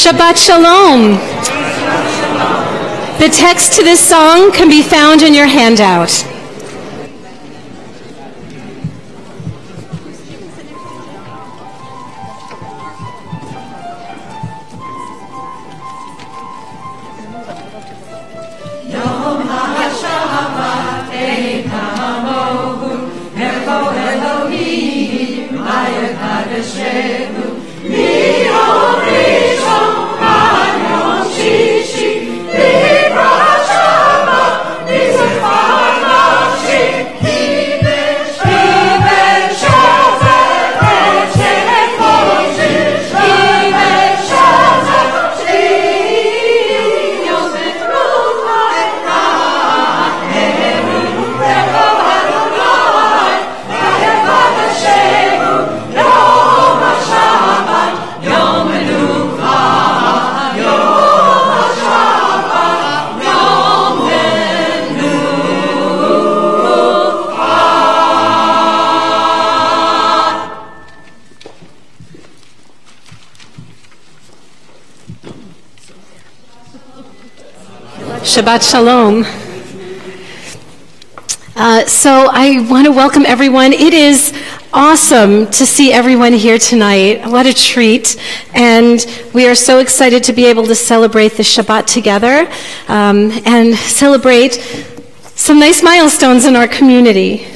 Shabbat Shalom. The text to this song can be found in your handout. Shabbat Shalom. So I want to welcome everyone. It is awesome to see everyone here tonight. What a treat. And we are so excited to be able to celebrate the Shabbat together and celebrate some nice milestones in our community.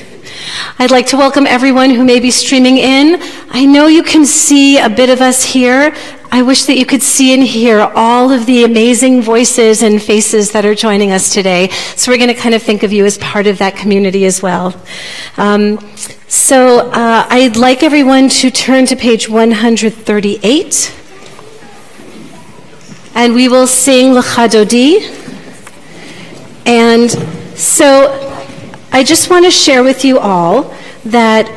I'd like to welcome everyone who may be streaming in. I know you can see a bit of us here. I wish that you could see and hear all of the amazing voices and faces that are joining us today. So we're going to kind of think of you as part of that community as well. I'd like everyone to turn to page 138. And we will sing Lecha Dodi. And so I just want to share with you all that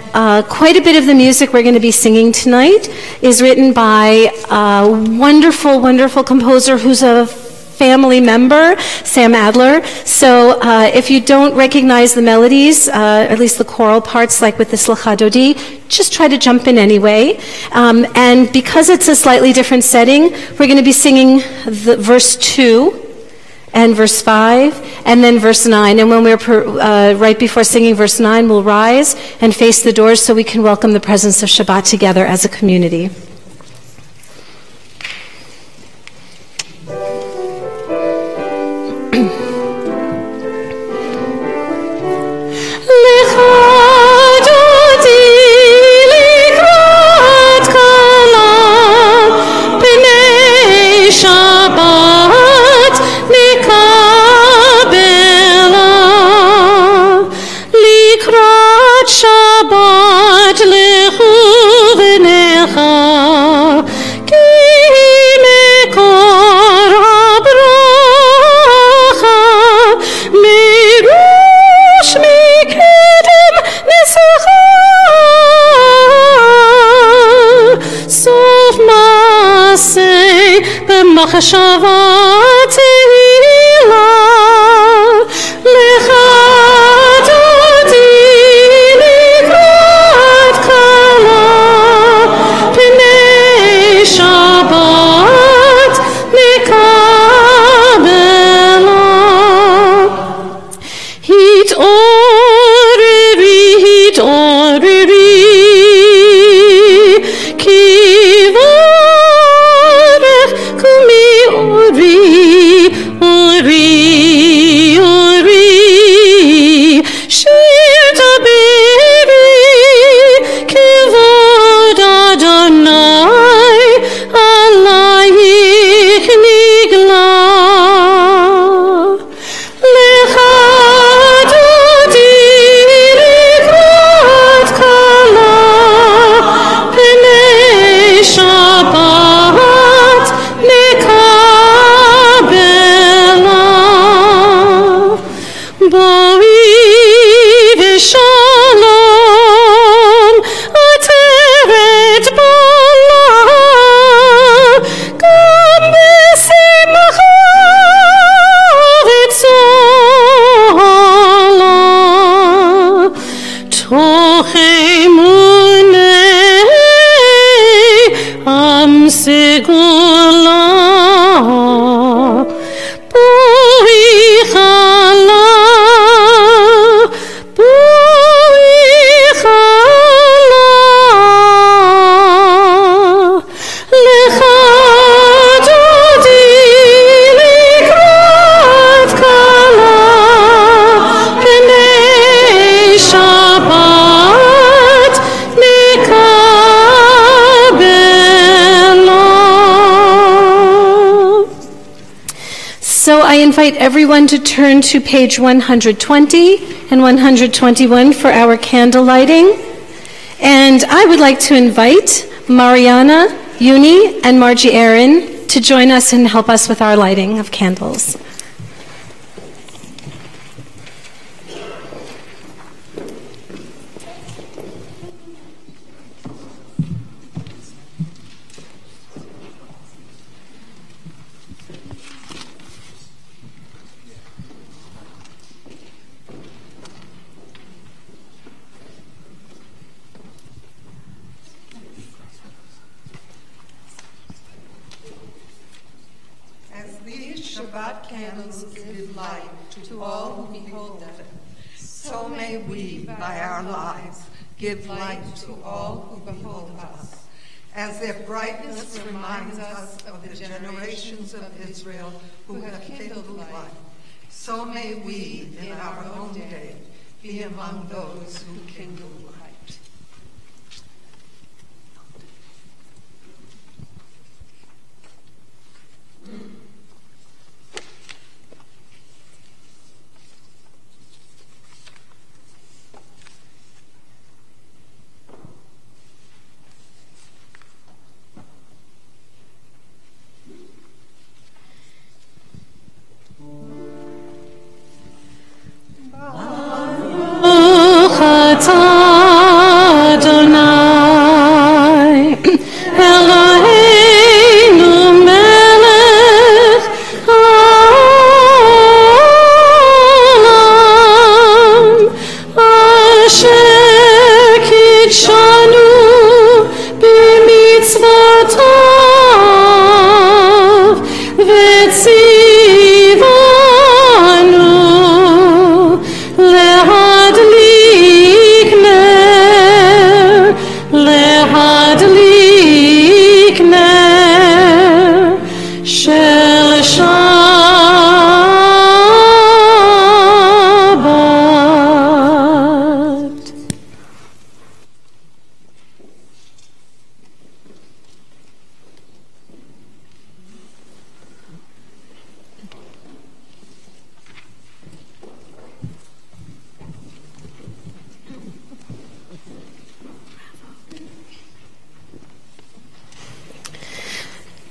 quite a bit of the music we're going to be singing tonight is written by a wonderful, wonderful composer who's a family member, Sam Adler. So if you don't recognize the melodies, at least the choral parts, like with this Lecha Dodi, just try to jump in anyway. And because it's a slightly different setting, we're going to be singing the verse 2 and verse 5, and then verse 9. And when we're right before singing verse 9, we'll rise and face the doors so we can welcome the presence of Shabbat together as a community. Kumi I invite everyone to turn to page 120 and 121 for our candle lighting. And I would like to invite Mariana, Uni, and Margie Aaron to join us and help us with our lighting of candles. Shabbat candles give light to all who behold them. So may we, by our lives, give light to all who behold us. As their brightness reminds us of the generations of Israel who have kindled light, so may we, in our own day, be among those who kindle light.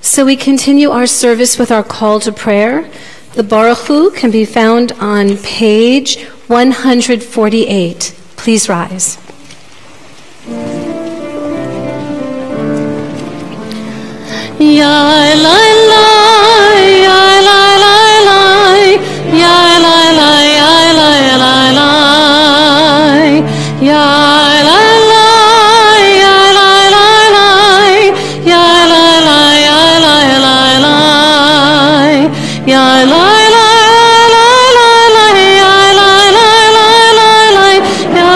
So we continue our service with our call to prayer. The Baruch Hu can be found on page 148. Please rise. Ya la la, ya la la la, ya la la, ya la la la, ya la la, ya la la la, ya la la, ya la la la, ya la la la la la, ya la la la la la, ya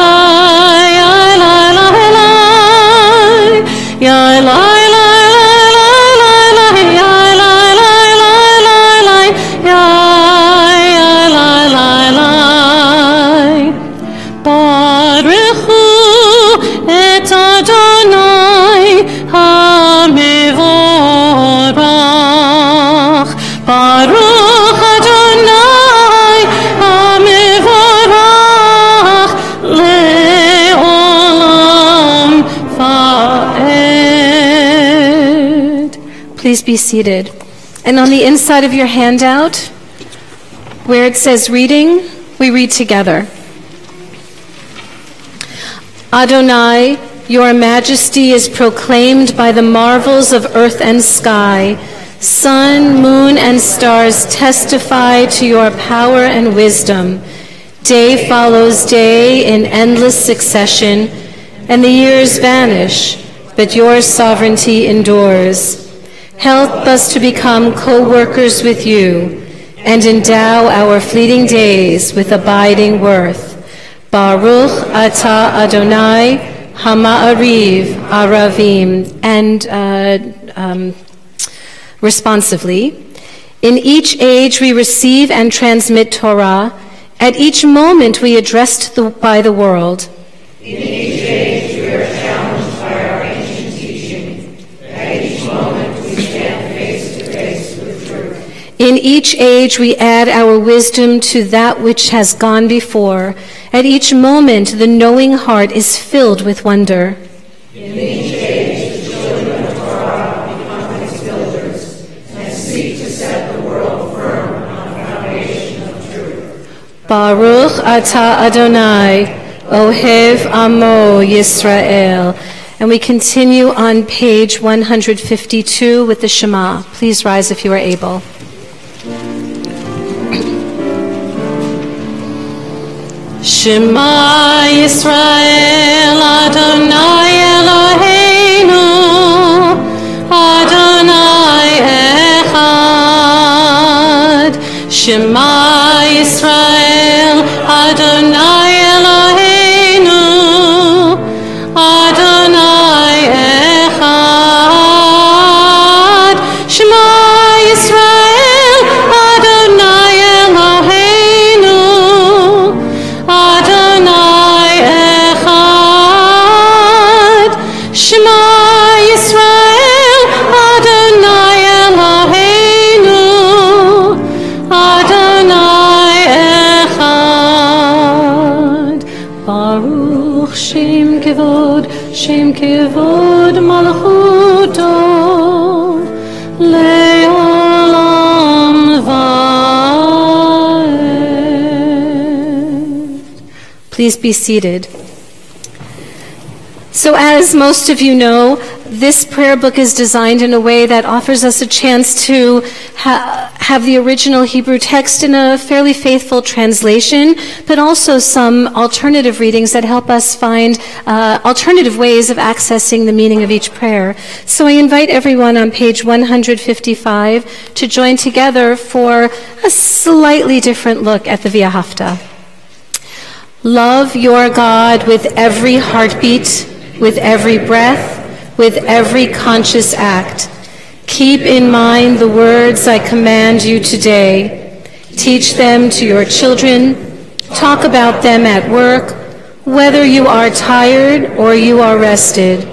la la la, ya la. Please be seated. And on the inside of your handout, where it says reading, we read together. Adonai, your majesty is proclaimed by the marvels of earth and sky. Sun, moon, and stars testify to your power and wisdom. Day follows day in endless succession, and the years vanish, but your sovereignty endures. Help us to become co-workers with you and endow our fleeting days with abiding worth. Baruch atah Adonai hama'ariv aravim. And responsively, in each age we receive and transmit Torah. At each moment we addressed by the world. In each age we are challenged by our ancient teaching. At each moment we stand face to face with truth. In each age we add our wisdom to that which has gone before. At each moment the knowing heart is filled with wonder. In each age the children of Torah become its builders and seek to set the world firm on a foundation of truth. Baruch atah Adonai, Ohev Amo Yisrael. And we continue on page 152 with the Shema. Please rise if you are able. Shema Yisrael, Adonai Eloheinu, Adonai Echad. Shema Yisrael, Adonai Eloheinu, Adonai Echad. Shema Yisrael, Adonai Eloheinu, Adonai Echad. Shema Yisrael, Adonai Eloheinu, Adonai Echad. Baruch Shem Kevod Malchuto Le'olam Va'ed. Please be seated. So as most of you know, this prayer book is designed in a way that offers us a chance to have the original Hebrew text in a fairly faithful translation, but also some alternative readings that help us find alternative ways of accessing the meaning of each prayer. So I invite everyone on page 155 to join together for a slightly different look at the V'ahavta. Love your God with every heartbeat, with every breath, with every conscious act. Keep in mind the words I command you today. Teach them to your children. Talk about them at work, whether you are tired or you are rested.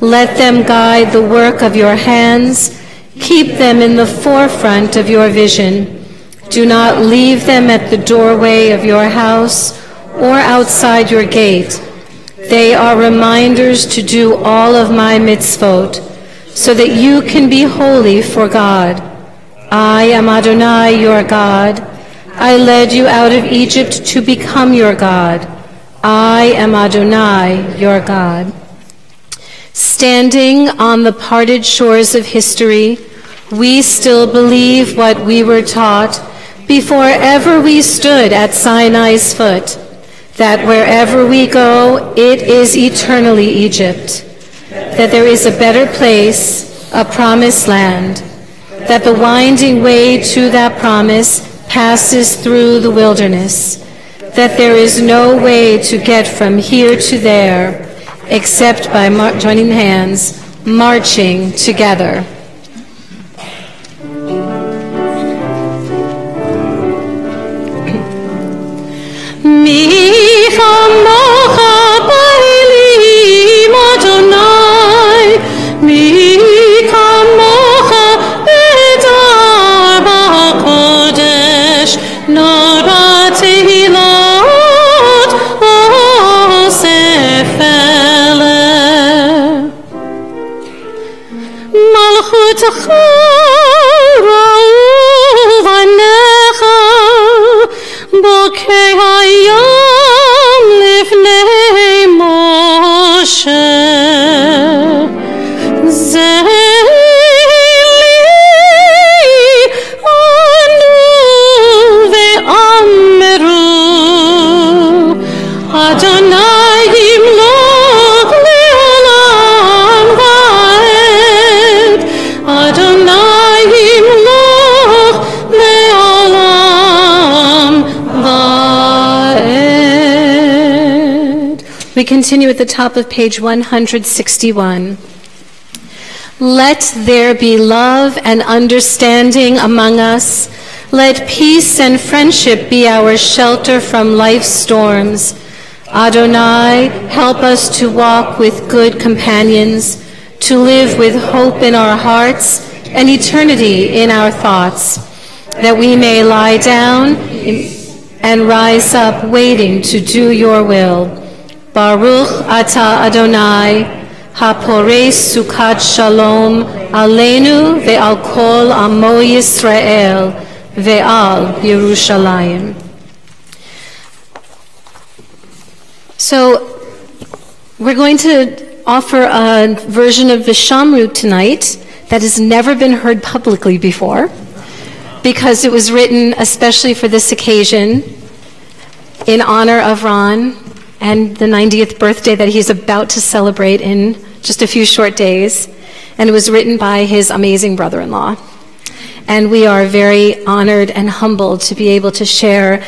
Let them guide the work of your hands. Keep them in the forefront of your vision. Do not leave them at the doorway of your house or outside your gate. They are reminders to do all of my mitzvot, so that you can be holy for God. I am Adonai, your God. I led you out of Egypt to become your God. I am Adonai, your God. Standing on the parted shores of history, we still believe what we were taught before ever we stood at Sinai's foot, that wherever we go, it is eternally Egypt, that there is a better place, a promised land, that the winding way to that promise passes through the wilderness, that there is no way to get from here to there except by joining hands, marching together. We continue at the top of page 161. Let there be love and understanding among us. Let peace and friendship be our shelter from life's storms. Adonai, help us to walk with good companions, to live with hope in our hearts and eternity in our thoughts. that we may lie down and rise up waiting to do your will. Baruch atah Adonai, hapores sukat shalom aleinu ve'al kol amo Yisrael ve'al Yerushalayim. So we're going to offer a version of the Shamru tonight that has never been heard publicly before, because it was written especially for this occasion in honor of Ron and the 90th birthday that he's about to celebrate in just a few short days. And it was written by his amazing brother-in-law. And we are very honored and humbled to be able to share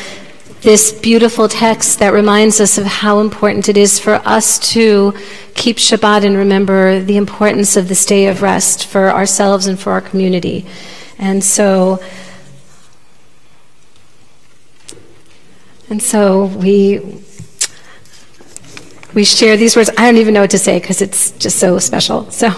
this beautiful text that reminds us of how important it is for us to keep Shabbat and remember the importance of this day of rest for ourselves and for our community. And so we share these words. I don't even know what to say because it's just so special. So.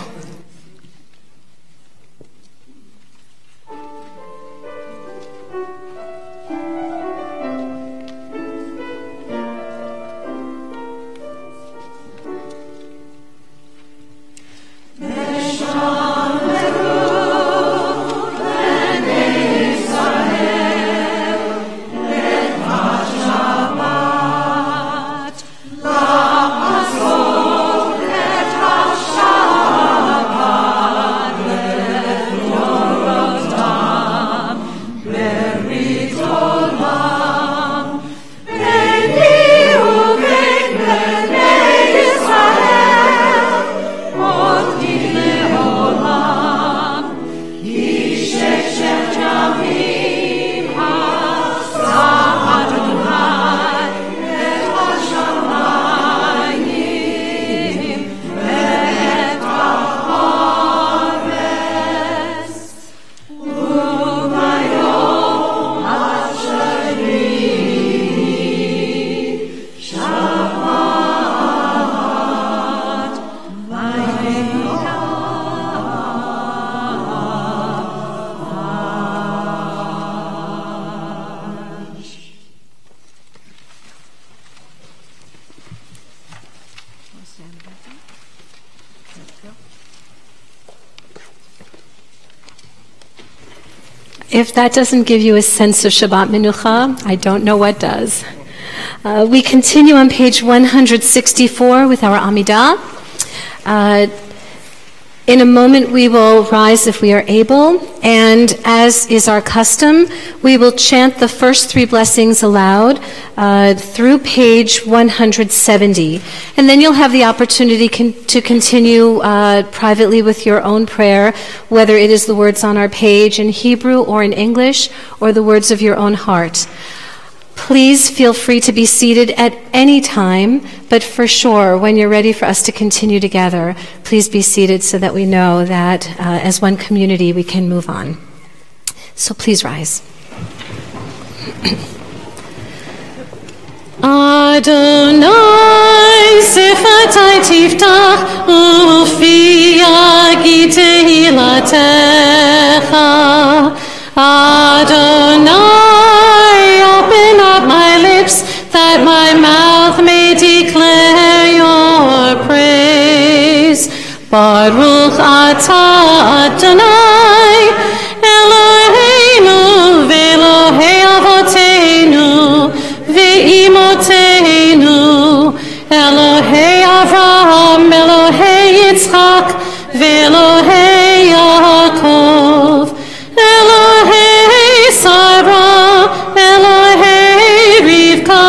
If that doesn't give you a sense of Shabbat Menucha, I don't know what does. We continue on page 164 with our Amidah. In a moment we will rise if we are able, and as is our custom, we will chant the first three blessings aloud through page 170. And then you'll have the opportunity to continue privately with your own prayer, whether it is the words on our page in Hebrew or in English, or the words of your own heart. Please feel free to be seated at any time, but for sure, when you're ready for us to continue together, please be seated so that we know that as one community we can move on. So please rise. Adonai sifatai tiftach ufi yagi tehilatecha. Adonai, open up my lips that my mouth may declare your praise. Baruch atah Adonai, Eloheinu ve'Elohei avoteinu ve'imotenu, Elohei Avraham, Elohei Yitzchak, ve'Elohei Yaakov, Elohei Sarah, Elohei Rivka,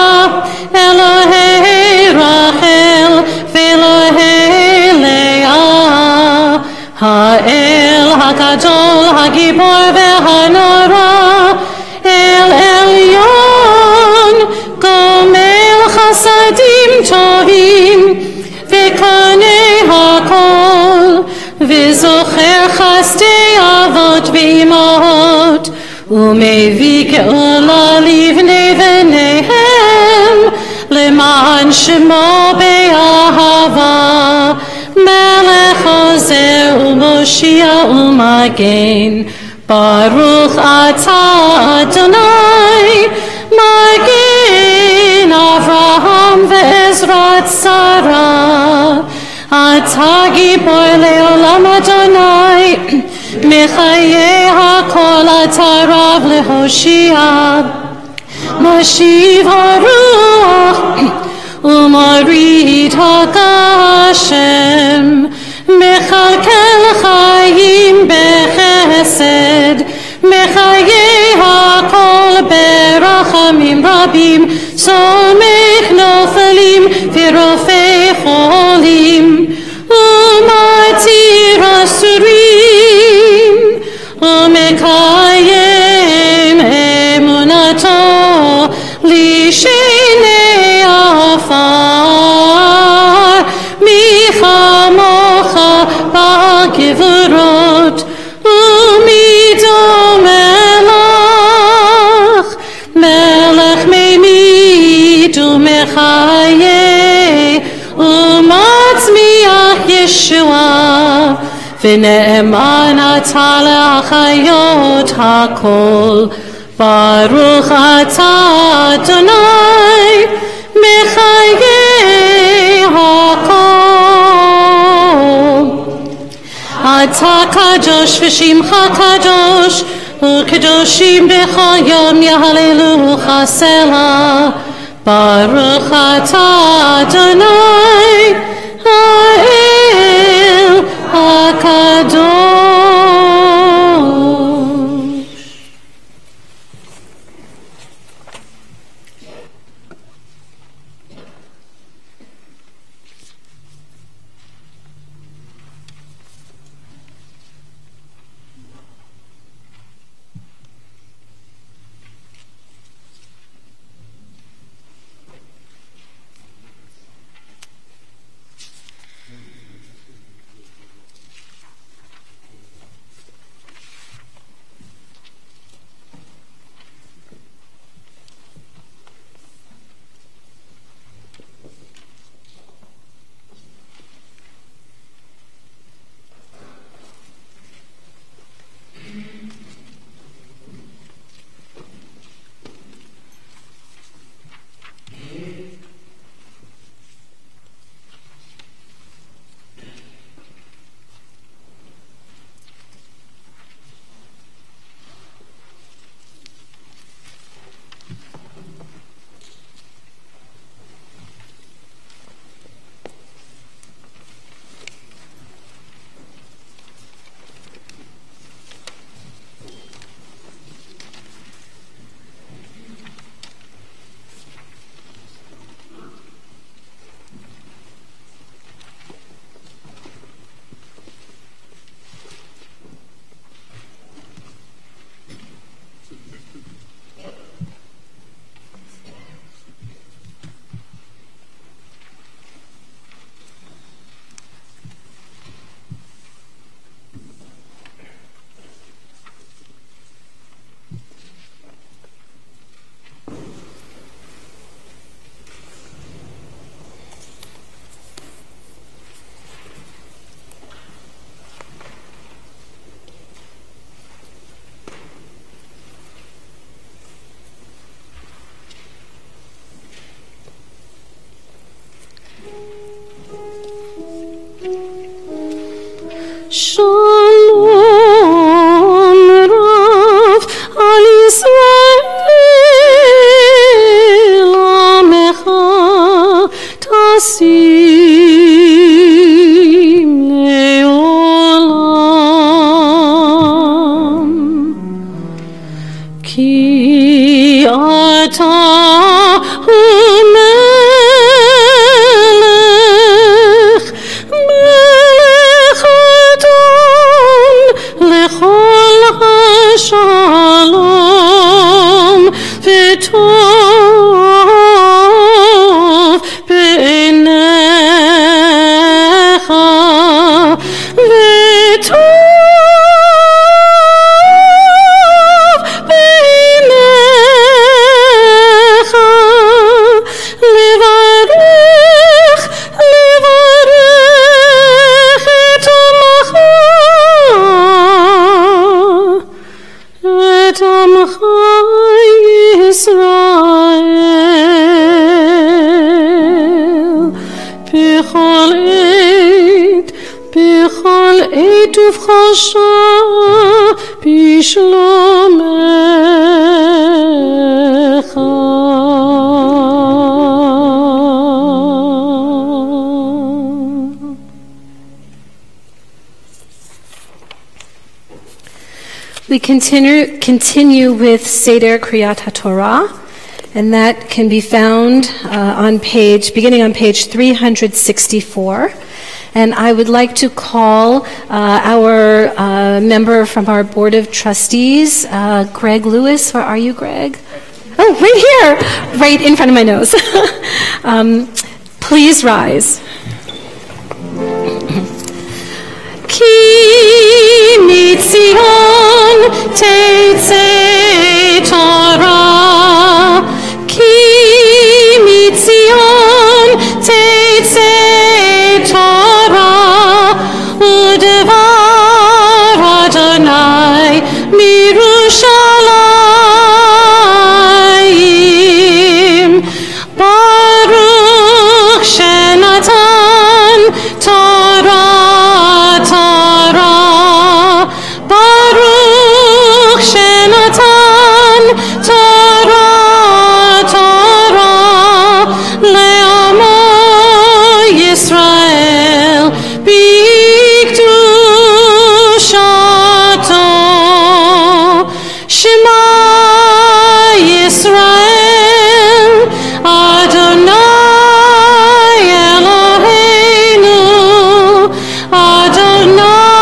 Elohei Rachel, ve'Elohei Leah, Ha'el HaGadol HaGibor ve'Hanora, El Elyon, Gomel Chasadim Tovim, ve'Kanei HaKol, ve'Zocher Chasdei Avot ve'Imot, Umevi ge'ula livnei v'neihem, leman shemo be'ahava, melech ozer u'moshia u'magen, Baruch atah Adonai, Magin Avraham ve'ezrat Sarah, Ata Gibor le'olam Adonai, Mechaye hakol Ata Rav lehoshia, Mashiv haruach umarid hagashem, Mechalkel chayim bechesed, Mechaye hakol berachamim rabim, Somech nofelim v'rofei cholim, Umatir asurim, Umekayem emunato, Lishenei afar, Michamocha b'gevurot, Umido melach, Melech meimid umechaye, Umatzmiach Yeshua, V'ne'eman ata le'achayot hakol, Baruch atah Adonai, Mechaye hakol. Atah kadosh v'shimcha kadosh, U'kedoshim b'chol yom yahalelucha selah. Baruch atah Adonai, Ha'el HaKadosh. Shalom Rav al Yisrael Amecha Tasim Leolam Ki Ata Shalom v'tov b'einecha v'tov b'einecha levarech et amcha ובחשה בשלומך. We continue with Seder Kriyat HaTorah, and that can be found beginning on page 364. And I would like to call our member from our Board of Trustees, Greg Lewis. Where are you, Greg? Oh, right here, right in front of my nose. Please rise. Ki mitzion tetzeh Torah, ki mitzion tetzeh Torah, u'devar Adonai mirushalayim, Baruch shenatan Torah. Baruch shenatan Torah le'amo Yisrael b'kedushato. Shema Yisrael Adonai Eloheinu Adonai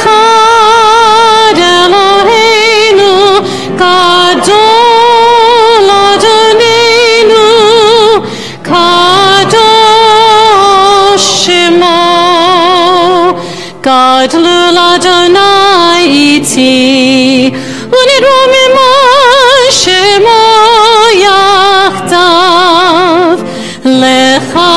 Echad Eloheinu Gadol Adonenu Kadosh Shemo Gadlul Adonai iti Unirumimo Shemo Yachdav Lecha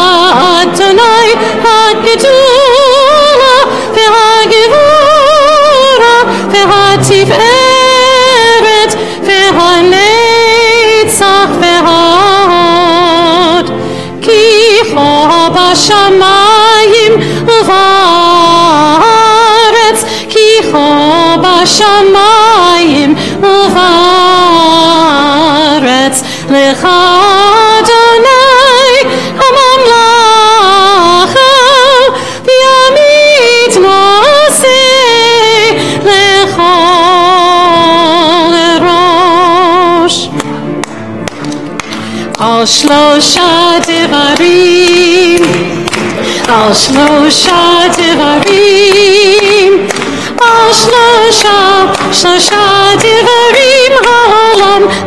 Adonai HaGedula VeHaGevura VeHaTiferet VeHaNetzach VeHod Ki Cho b'shamayim u'va'aretz Ki Cho b'shamayim u'va'aretz Lecha Adonai hamamlacha v'yamit noseh lechol erosh. Al shlosha devarim, al shlosha devarim, al shlosha devarim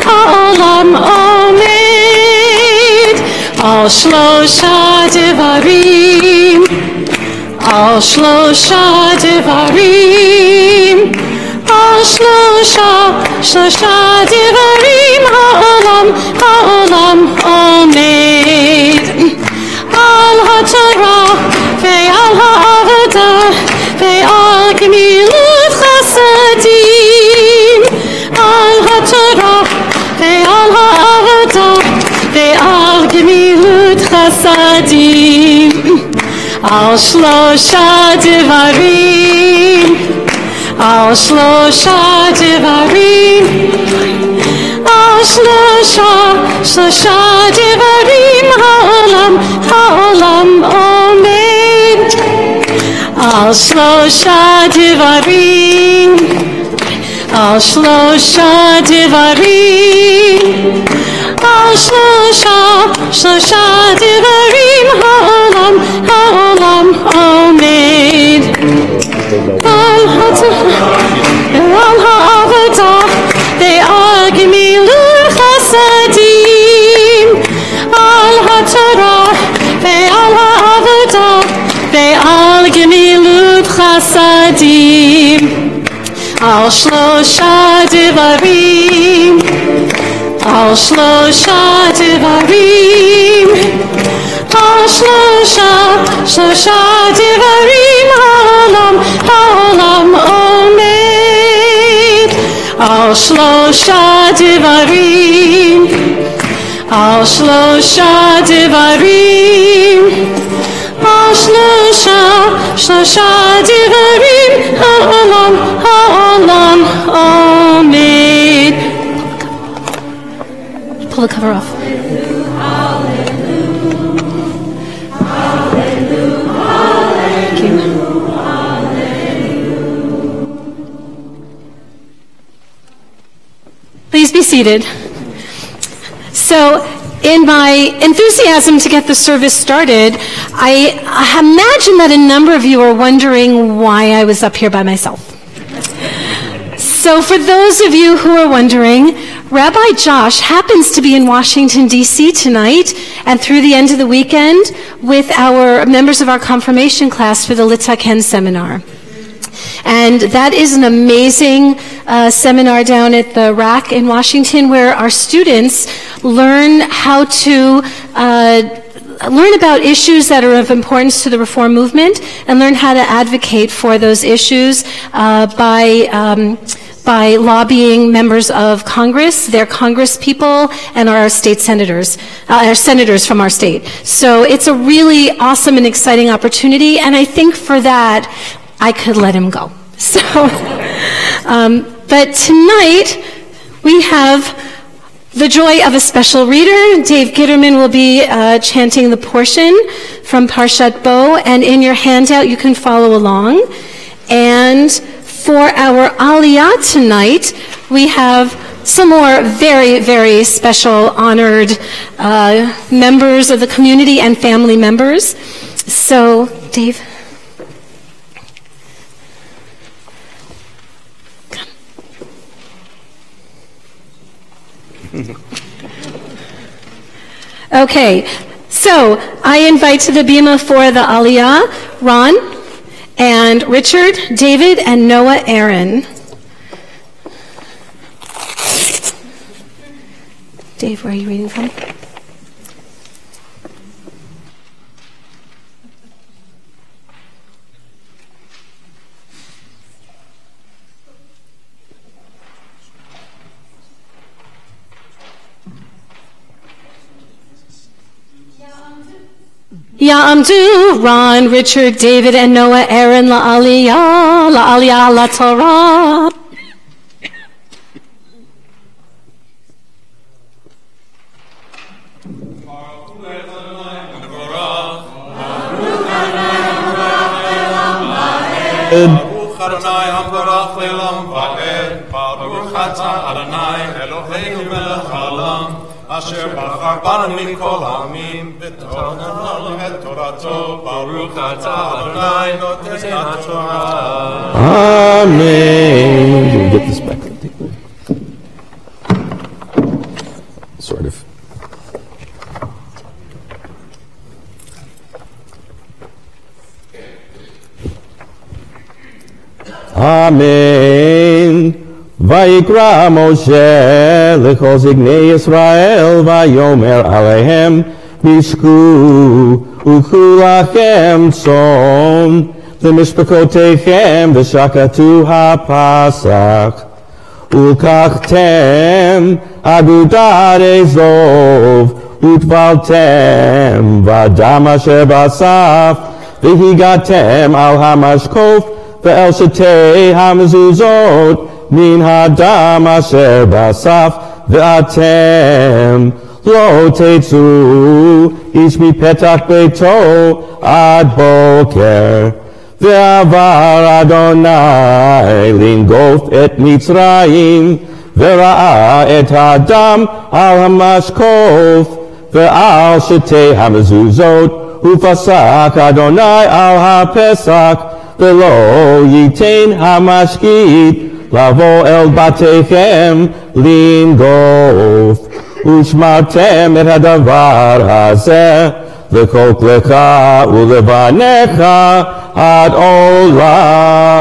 ha'olam omed. Al shlosha devarim, al shlosha devarim, al shlosha devarim ha'olam omed. Al ha'torah ve'al ha'avodah ve'al gemilut chasadim. Al ha'torah ve'al ha'avodah ve'al gemilut chasadim. Al shlosha devarim, al shlosha devarim, al shlosha devarim ha'olam omed. Al shlosha devarim, al shlosha devarim, al shlosha devarim ha'olam omed. Al ha'avodah ve'al gemilut chasadim. Al ha'torah ve'al ha'avodah ve'al gemilut chasadim. Al shlosha devarim, al shlosha devarim, al shlosha devarim ha'olam omed. Al shlosha devarim, al shlosha devarim, שלושה דברים העולם עומד. Pull the cover off. Thank you. Please be seated. So, in my enthusiasm to get the service started, I imagine that a number of you are wondering why I was up here by myself. So for those of you who are wondering, Rabbi Josh happens to be in Washington, D.C. tonight and through the end of the weekend with our members of our confirmation class for the Litzaken seminar. And that is an amazing seminar down at the RAC in Washington where our students learn how to learn about issues that are of importance to the Reform movement and learn how to advocate for those issues by lobbying members of Congress, their Congress people, and our state senators, our senators from our state. So it's a really awesome and exciting opportunity, and I think for that, I could let him go. So, but tonight, we have the joy of a special reader. Dave Gitterman will be chanting the portion from Parshat Bo, and in your handout, you can follow along. And for our Aliyah tonight, we have some more very, very special honored members of the community and family members. So, Dave. Okay, so I invite to the bima for the Aliyah, Ron, and Richard, David, and Noah Aaron. Dave, where are you reading from? Ya'amdu, Ron, Richard, David, and Noah Aaron, la'aliyah, la'torah. Baruch Adonai HaBarach Le'olam Va'ed, Baruch Atah Adonai Eloheinu melech haolam, Asher bachar banu mikol ha'amim, v'torah et torato, Baruch Atah Adonai noten haTorah. Amen. Can we get this back? Sort of. Amen. Vayikra Moshe lechol zignei Yisrael vayomer alehem bishku ukulachem tzon lemishpakotechem v'shakatu hapasach ulkachtem agudat ezov utvaltem v'adam asher basaf v'higatem al hamashkof ve'el shetei hamezuzot min hadam asher basaf ve'atem lo tetzu ish mipetach beito ad boker ve'avar Adonai lingof et Mitzrayim ve'ra'a et hadam al hamashkof ve'al shetei hamezuzot ufasak Adonai al hapesach ve'lo yitain hamashkit lavo el batechem lingof ushmartem et hadavar hazeh v'kol klecha ulevanecha ad olam.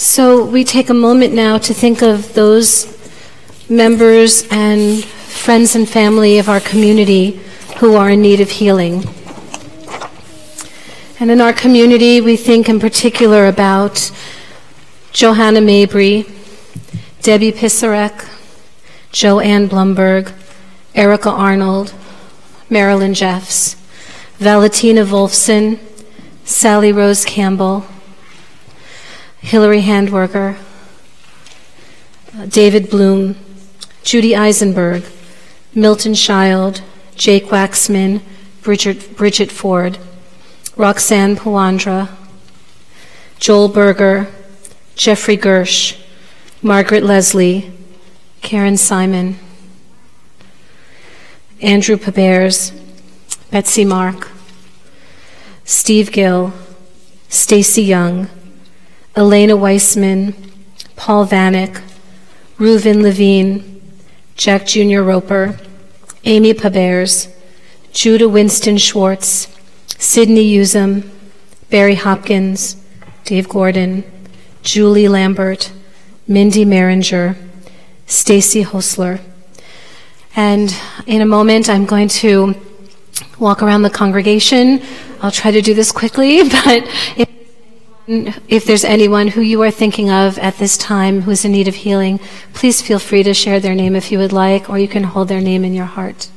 So we take a moment now to think of those members and friends and family of our community who are in need of healing. And in our community, we think in particular about Johanna Mabry, Debbie Pisarek, Joanne Blumberg, Erica Arnold, Marilyn Jeffs, Valentina Wolfson, Sally Rose Campbell, Hillary Handwerker, David Bloom, Judy Eisenberg, Milton Child, Jake Waxman, Bridget Ford, Roxanne Pawandra, Joel Berger, Jeffrey Gersh, Margaret Leslie, Karen Simon, Andrew Pabers, Betsy Mark, Steve Gill, Stacy Young, Elena Weissman, Paul Vanek, Reuven Levine, Jack Jr. Roper, Amy Pabers, Judah Winston Schwartz, Sidney Usum, Barry Hopkins, Dave Gordon, Julie Lambert, Mindy Maringer, Stacy Hosler. And in a moment, I'm going to walk around the congregation. I'll try to do this quickly, but if there's anyone who you are thinking of at this time who's in need of healing, please feel free to share their name if you would like, or you can hold their name in your heart.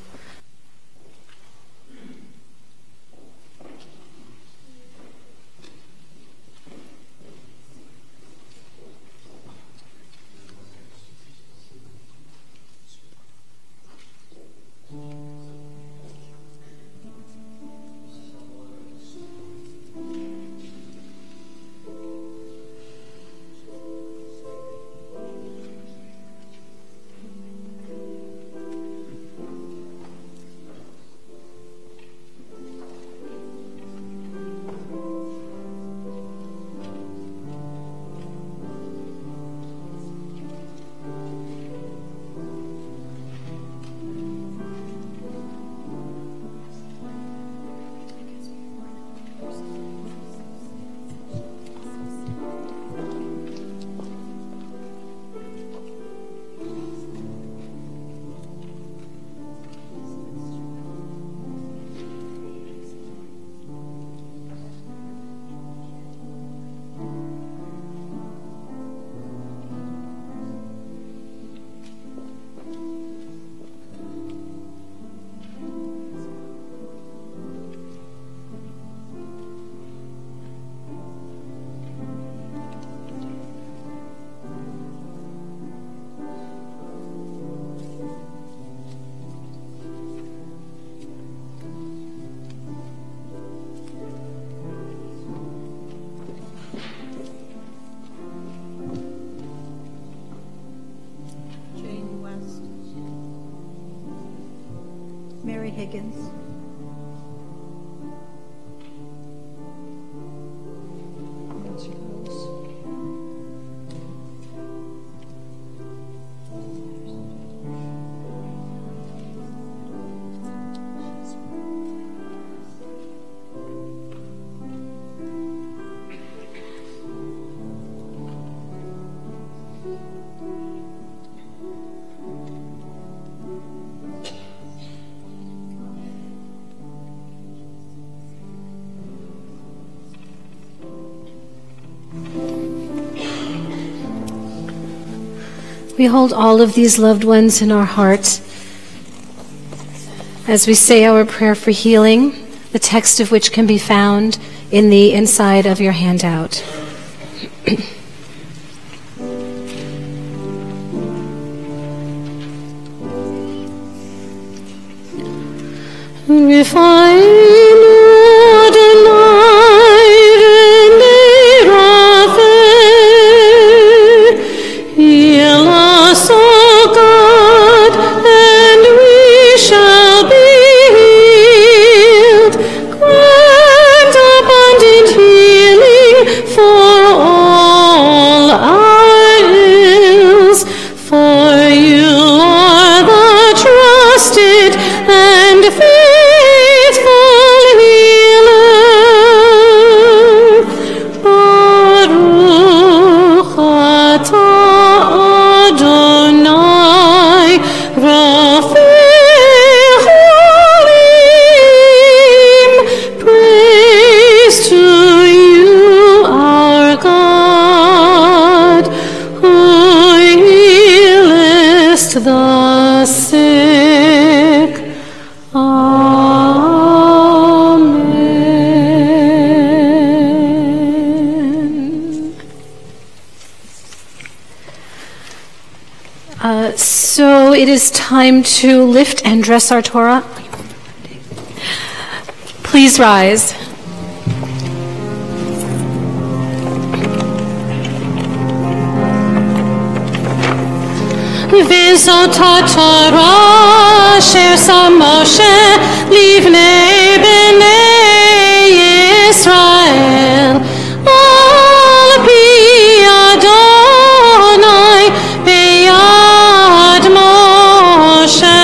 Mary Higgins. We hold all of these loved ones in our hearts as we say our prayer for healing, the text of which can be found in the inside of your handout. And faithful it is time to lift and dress our Torah. Please rise. V'zot HaTorah asher sam Moshe livnei bnei Yisrael al pi Adonai beyad Moshe.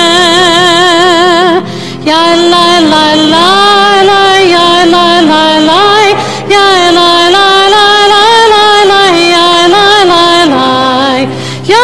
Ya la la la la, ya la la la, ya la la la la la la, ya la la la, ya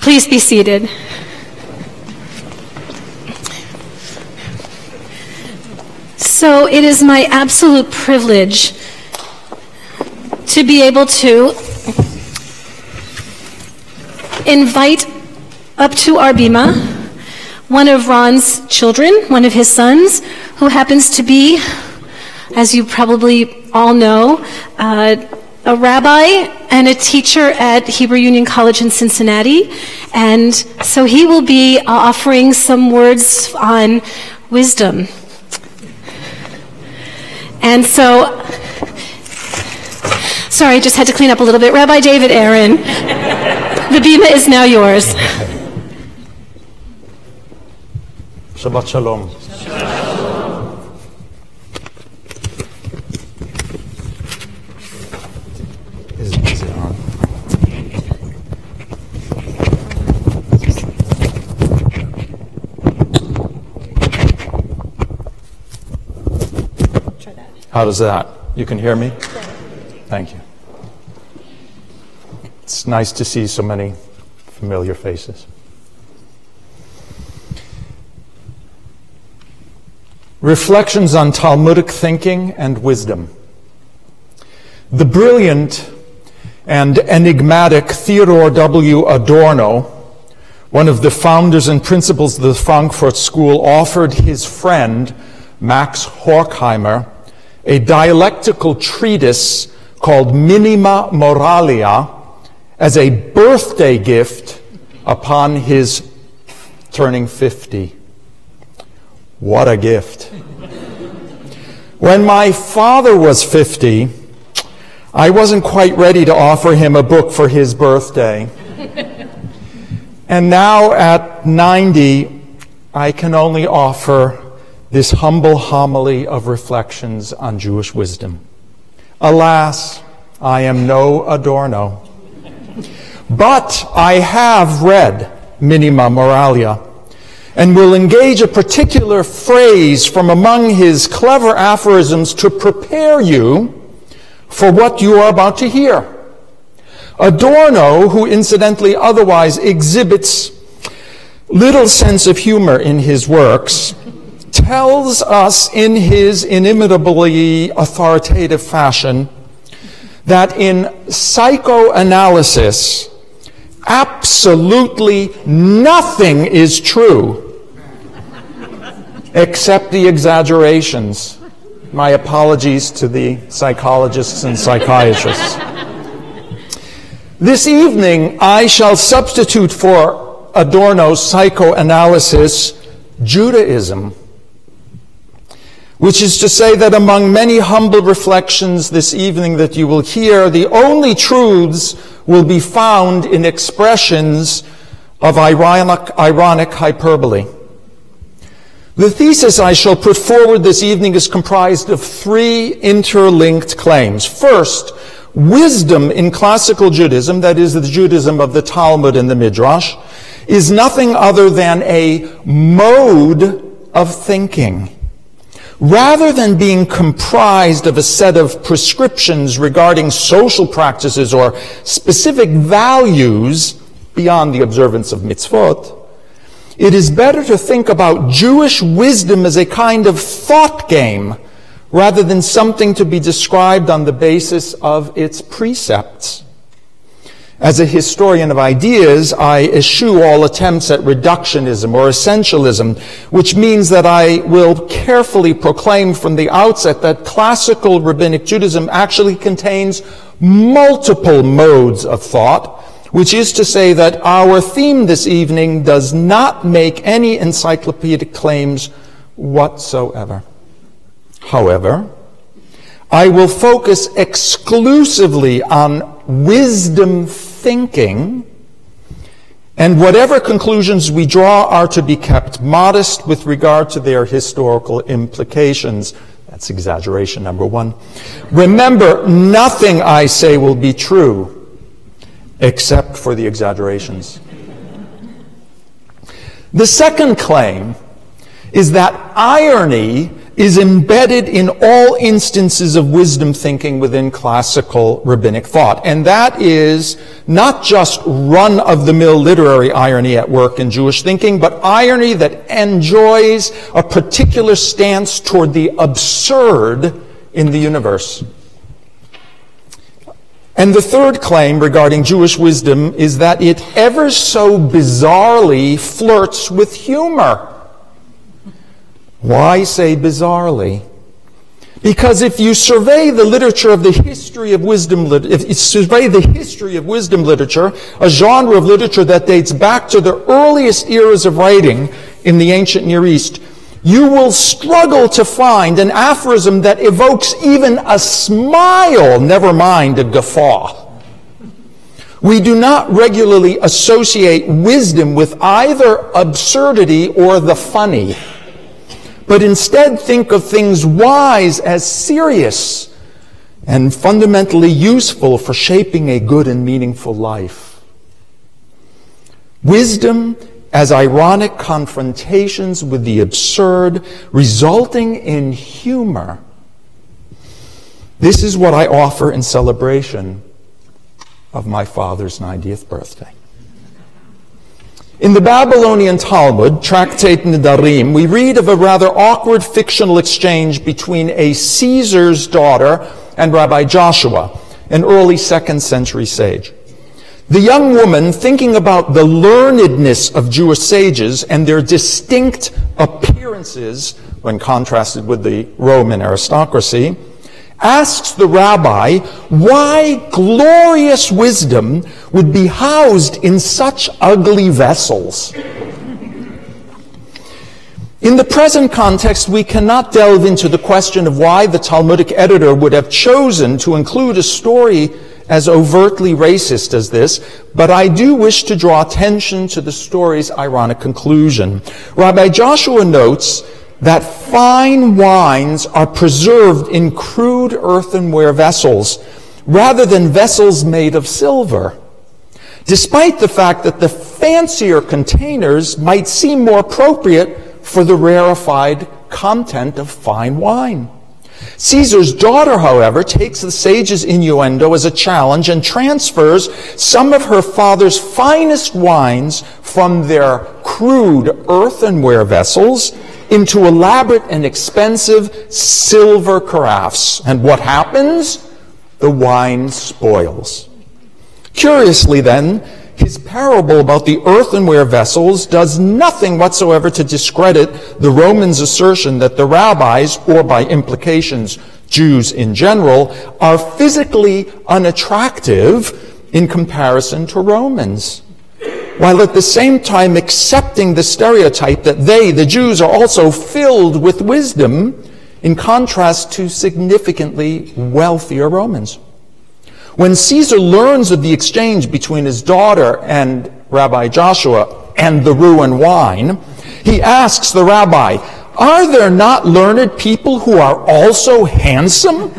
Please be seated. So it is my absolute privilege to be able to invite up to our bima one of Ron's children, one of his sons, who happens to be, as you probably all know, a rabbi and a teacher at Hebrew Union College in Cincinnati. And so he will be offering some words on wisdom. And so, sorry, I just had to clean up a little bit. Rabbi David Aaron, the bima is now yours. Shabbat Shalom. Is it on? Try that. How does that? You can hear me? Thank you. It's nice to see so many familiar faces. Reflections on Talmudic thinking and wisdom. The brilliant and enigmatic Theodore W. Adorno, one of the founders and principals of the Frankfurt School, offered his friend Max Horkheimer a dialectical treatise called Minima Moralia as a birthday gift upon his turning 50. What a gift. When my father was 50, I wasn't quite ready to offer him a book for his birthday. And now at 90, I can only offer this humble homily of reflections on Jewish wisdom. Alas, I am no Adorno. But I have read Minima Moralia, and will engage a particular phrase from among his clever aphorisms to prepare you for what you are about to hear. Adorno, who incidentally otherwise exhibits little sense of humor in his works, tells us in his inimitably authoritative fashion that in psychoanalysis, absolutely nothing is true except the exaggerations. My apologies to the psychologists and psychiatrists. This evening, I shall substitute for Adorno's psychoanalysis Judaism, which is to say that among many humble reflections this evening that you will hear, the only truths will be found in expressions of ironic hyperbole. The thesis I shall put forward this evening is comprised of three interlinked claims. First, wisdom in classical Judaism, that is the Judaism of the Talmud and the Midrash, is nothing other than a mode of thinking. Rather than being comprised of a set of prescriptions regarding social practices or specific values beyond the observance of mitzvot, it is better to think about Jewish wisdom as a kind of thought game rather than something to be described on the basis of its precepts. As a historian of ideas, I eschew all attempts at reductionism or essentialism, which means that I will carefully proclaim from the outset that classical rabbinic Judaism actually contains multiple modes of thought, which is to say that our theme this evening does not make any encyclopedic claims whatsoever. However, I will focus exclusively on wisdom thinking, and whatever conclusions we draw are to be kept modest with regard to their historical implications. That's exaggeration number one. Remember, nothing I say will be true except for the exaggerations. The second claim is that irony is embedded in all instances of wisdom thinking within classical rabbinic thought. And that is not just run-of-the-mill literary irony at work in Jewish thinking, but irony that enjoys a particular stance toward the absurd in the universe. And the third claim regarding Jewish wisdom is that it ever so bizarrely flirts with humor. Why say bizarrely? Because if you survey the literature of the history of wisdom, if you survey the history of wisdom literature, a genre of literature that dates back to the earliest eras of writing in the ancient Near East, you will struggle to find an aphorism that evokes even a smile, never mind a guffaw. We do not regularly associate wisdom with either absurdity or the funny, but instead think of things wise as serious and fundamentally useful for shaping a good and meaningful life. Wisdom as ironic confrontations with the absurd, resulting in humor. This is what I offer in celebration of my father's 90th birthday. In the Babylonian Talmud, Tractate Nedarim, we read of a rather awkward fictional exchange between a Caesar's daughter and Rabbi Joshua, an early 2nd century sage. The young woman, thinking about the learnedness of Jewish sages and their distinct appearances when contrasted with the Roman aristocracy, asks the rabbi why glorious wisdom would be housed in such ugly vessels. In the present context, we cannot delve into the question of why the Talmudic editor would have chosen to include a story as overtly racist as this, but I do wish to draw attention to the story's ironic conclusion. Rabbi Joshua notes that fine wines are preserved in crude earthenware vessels rather than vessels made of silver, despite the fact that the fancier containers might seem more appropriate for the rarefied content of fine wine. Caesar's daughter, however, takes the sage's innuendo as a challenge and transfers some of her father's finest wines from their crude earthenware vessels into elaborate and expensive silver carafes. And what happens? The wine spoils. Curiously then, his parable about the earthenware vessels does nothing whatsoever to discredit the Romans' assertion that the rabbis, or by implications, Jews in general, are physically unattractive in comparison to Romans, while at the same time accepting the stereotype that they, the Jews, are also filled with wisdom in contrast to significantly wealthier Romans. When Caesar learns of the exchange between his daughter and Rabbi Joshua and the ruined wine, he asks the rabbi, "Are there not learned people who are also handsome?"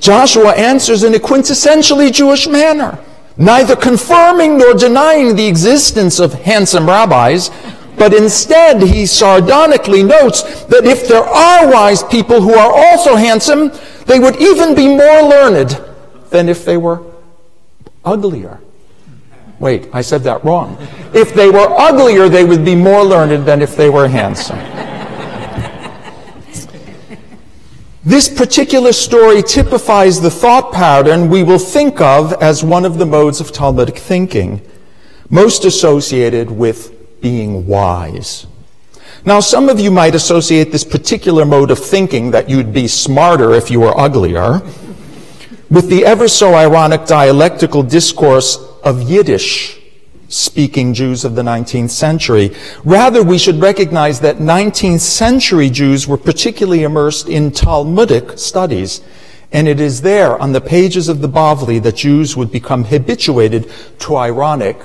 Joshua answers in a quintessentially Jewish manner, neither confirming nor denying the existence of handsome rabbis, but instead he sardonically notes that if there are wise people who are also handsome, they would even be more learned than if they were uglier. Wait, I said that wrong. If they were uglier, they would be more learned than if they were handsome. This particular story typifies the thought pattern we will think of as one of the modes of Talmudic thinking, most associated with being wise. Now, some of you might associate this particular mode of thinking, that you'd be smarter if you were uglier, with the ever so ironic dialectical discourse of Yiddish-speaking Jews of the 19th century. Rather, we should recognize that 19th century Jews were particularly immersed in Talmudic studies, and it is there on the pages of the Bavli that Jews would become habituated to ironic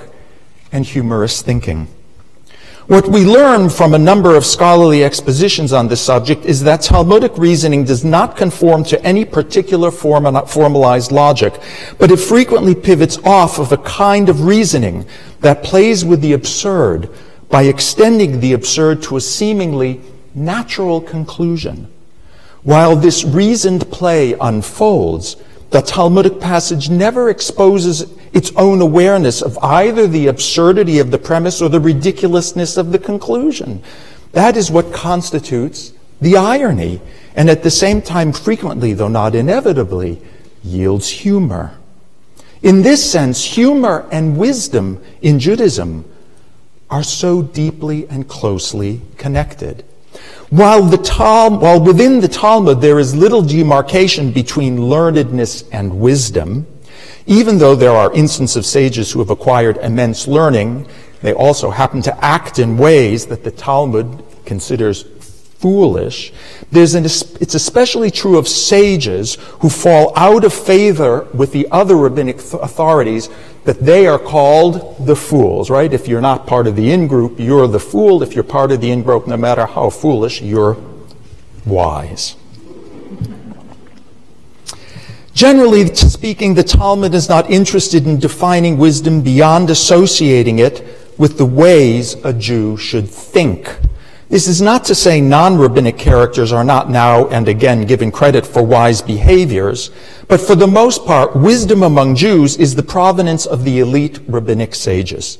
and humorous thinking. What we learn from a number of scholarly expositions on this subject is that Talmudic reasoning does not conform to any particular formalized logic, but it frequently pivots off of a kind of reasoning that plays with the absurd by extending the absurd to a seemingly natural conclusion. While this reasoned play unfolds, the Talmudic passage never exposes its own awareness of either the absurdity of the premise or the ridiculousness of the conclusion. That is what constitutes the irony, and at the same time frequently, though not inevitably, yields humor. In this sense, humor and wisdom in Judaism are so deeply and closely connected. While within the Talmud there is little demarcation between learnedness and wisdom, even though there are instances of sages who have acquired immense learning, they also happen to act in ways that the Talmud considers foolish. It's especially true of sages who fall out of favor with the other rabbinic authorities, that they are called the fools, right? If you're not part of the in-group, you're the fool. If you're part of the in-group, no matter how foolish, you're wise. Generally speaking, the Talmud is not interested in defining wisdom beyond associating it with the ways a Jew should think. This is not to say non-rabbinic characters are not now and again given credit for wise behaviors, but for the most part, wisdom among Jews is the provenance of the elite rabbinic sages.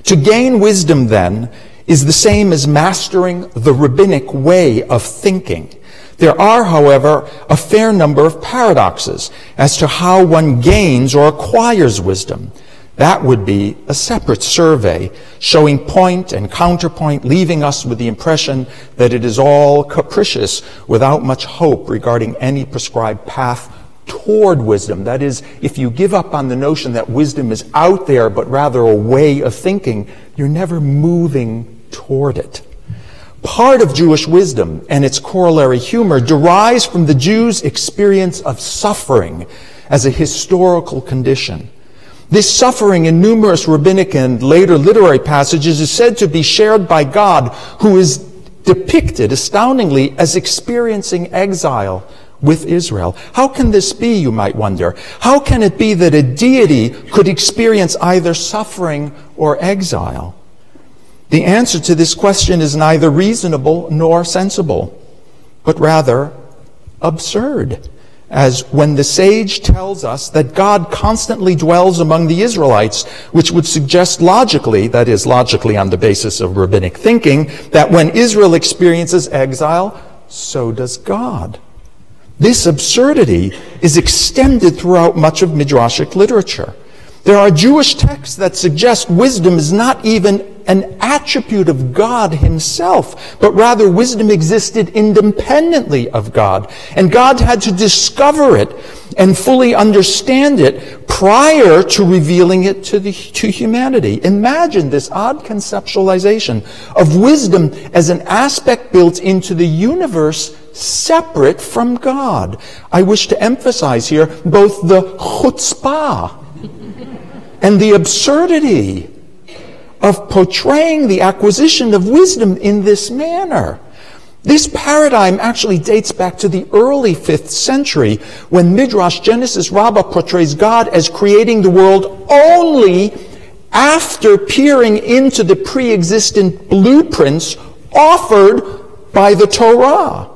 To gain wisdom, then, is the same as mastering the rabbinic way of thinking. There are, however, a fair number of paradoxes as to how one gains or acquires wisdom. That would be a separate survey, showing point and counterpoint, leaving us with the impression that it is all capricious without much hope regarding any prescribed path toward wisdom. That is, if you give up on the notion that wisdom is out there, but rather a way of thinking, you're never moving toward it. Part of Jewish wisdom and its corollary humor derives from the Jews' experience of suffering as a historical condition. This suffering in numerous rabbinic and later literary passages is said to be shared by God, who is depicted astoundingly as experiencing exile with Israel. How can this be, you might wonder? How can it be that a deity could experience either suffering or exile? The answer to this question is neither reasonable nor sensible, but rather absurd. as when the sage tells us that God constantly dwells among the Israelites, which would suggest logically, that is, logically on the basis of rabbinic thinking, that when Israel experiences exile, so does God. This absurdity is extended throughout much of Midrashic literature. There are Jewish texts that suggest wisdom is not even an attribute of God himself, but rather wisdom existed independently of God. And God had to discover it and fully understand it prior to revealing it to humanity. Imagine this odd conceptualization of wisdom as an aspect built into the universe separate from God. I wish to emphasize here both the chutzpah and the absurdity of portraying the acquisition of wisdom in this manner. This paradigm actually dates back to the early 5th century when Midrash Genesis Rabbah portrays God as creating the world only after peering into the pre-existent blueprints offered by the Torah.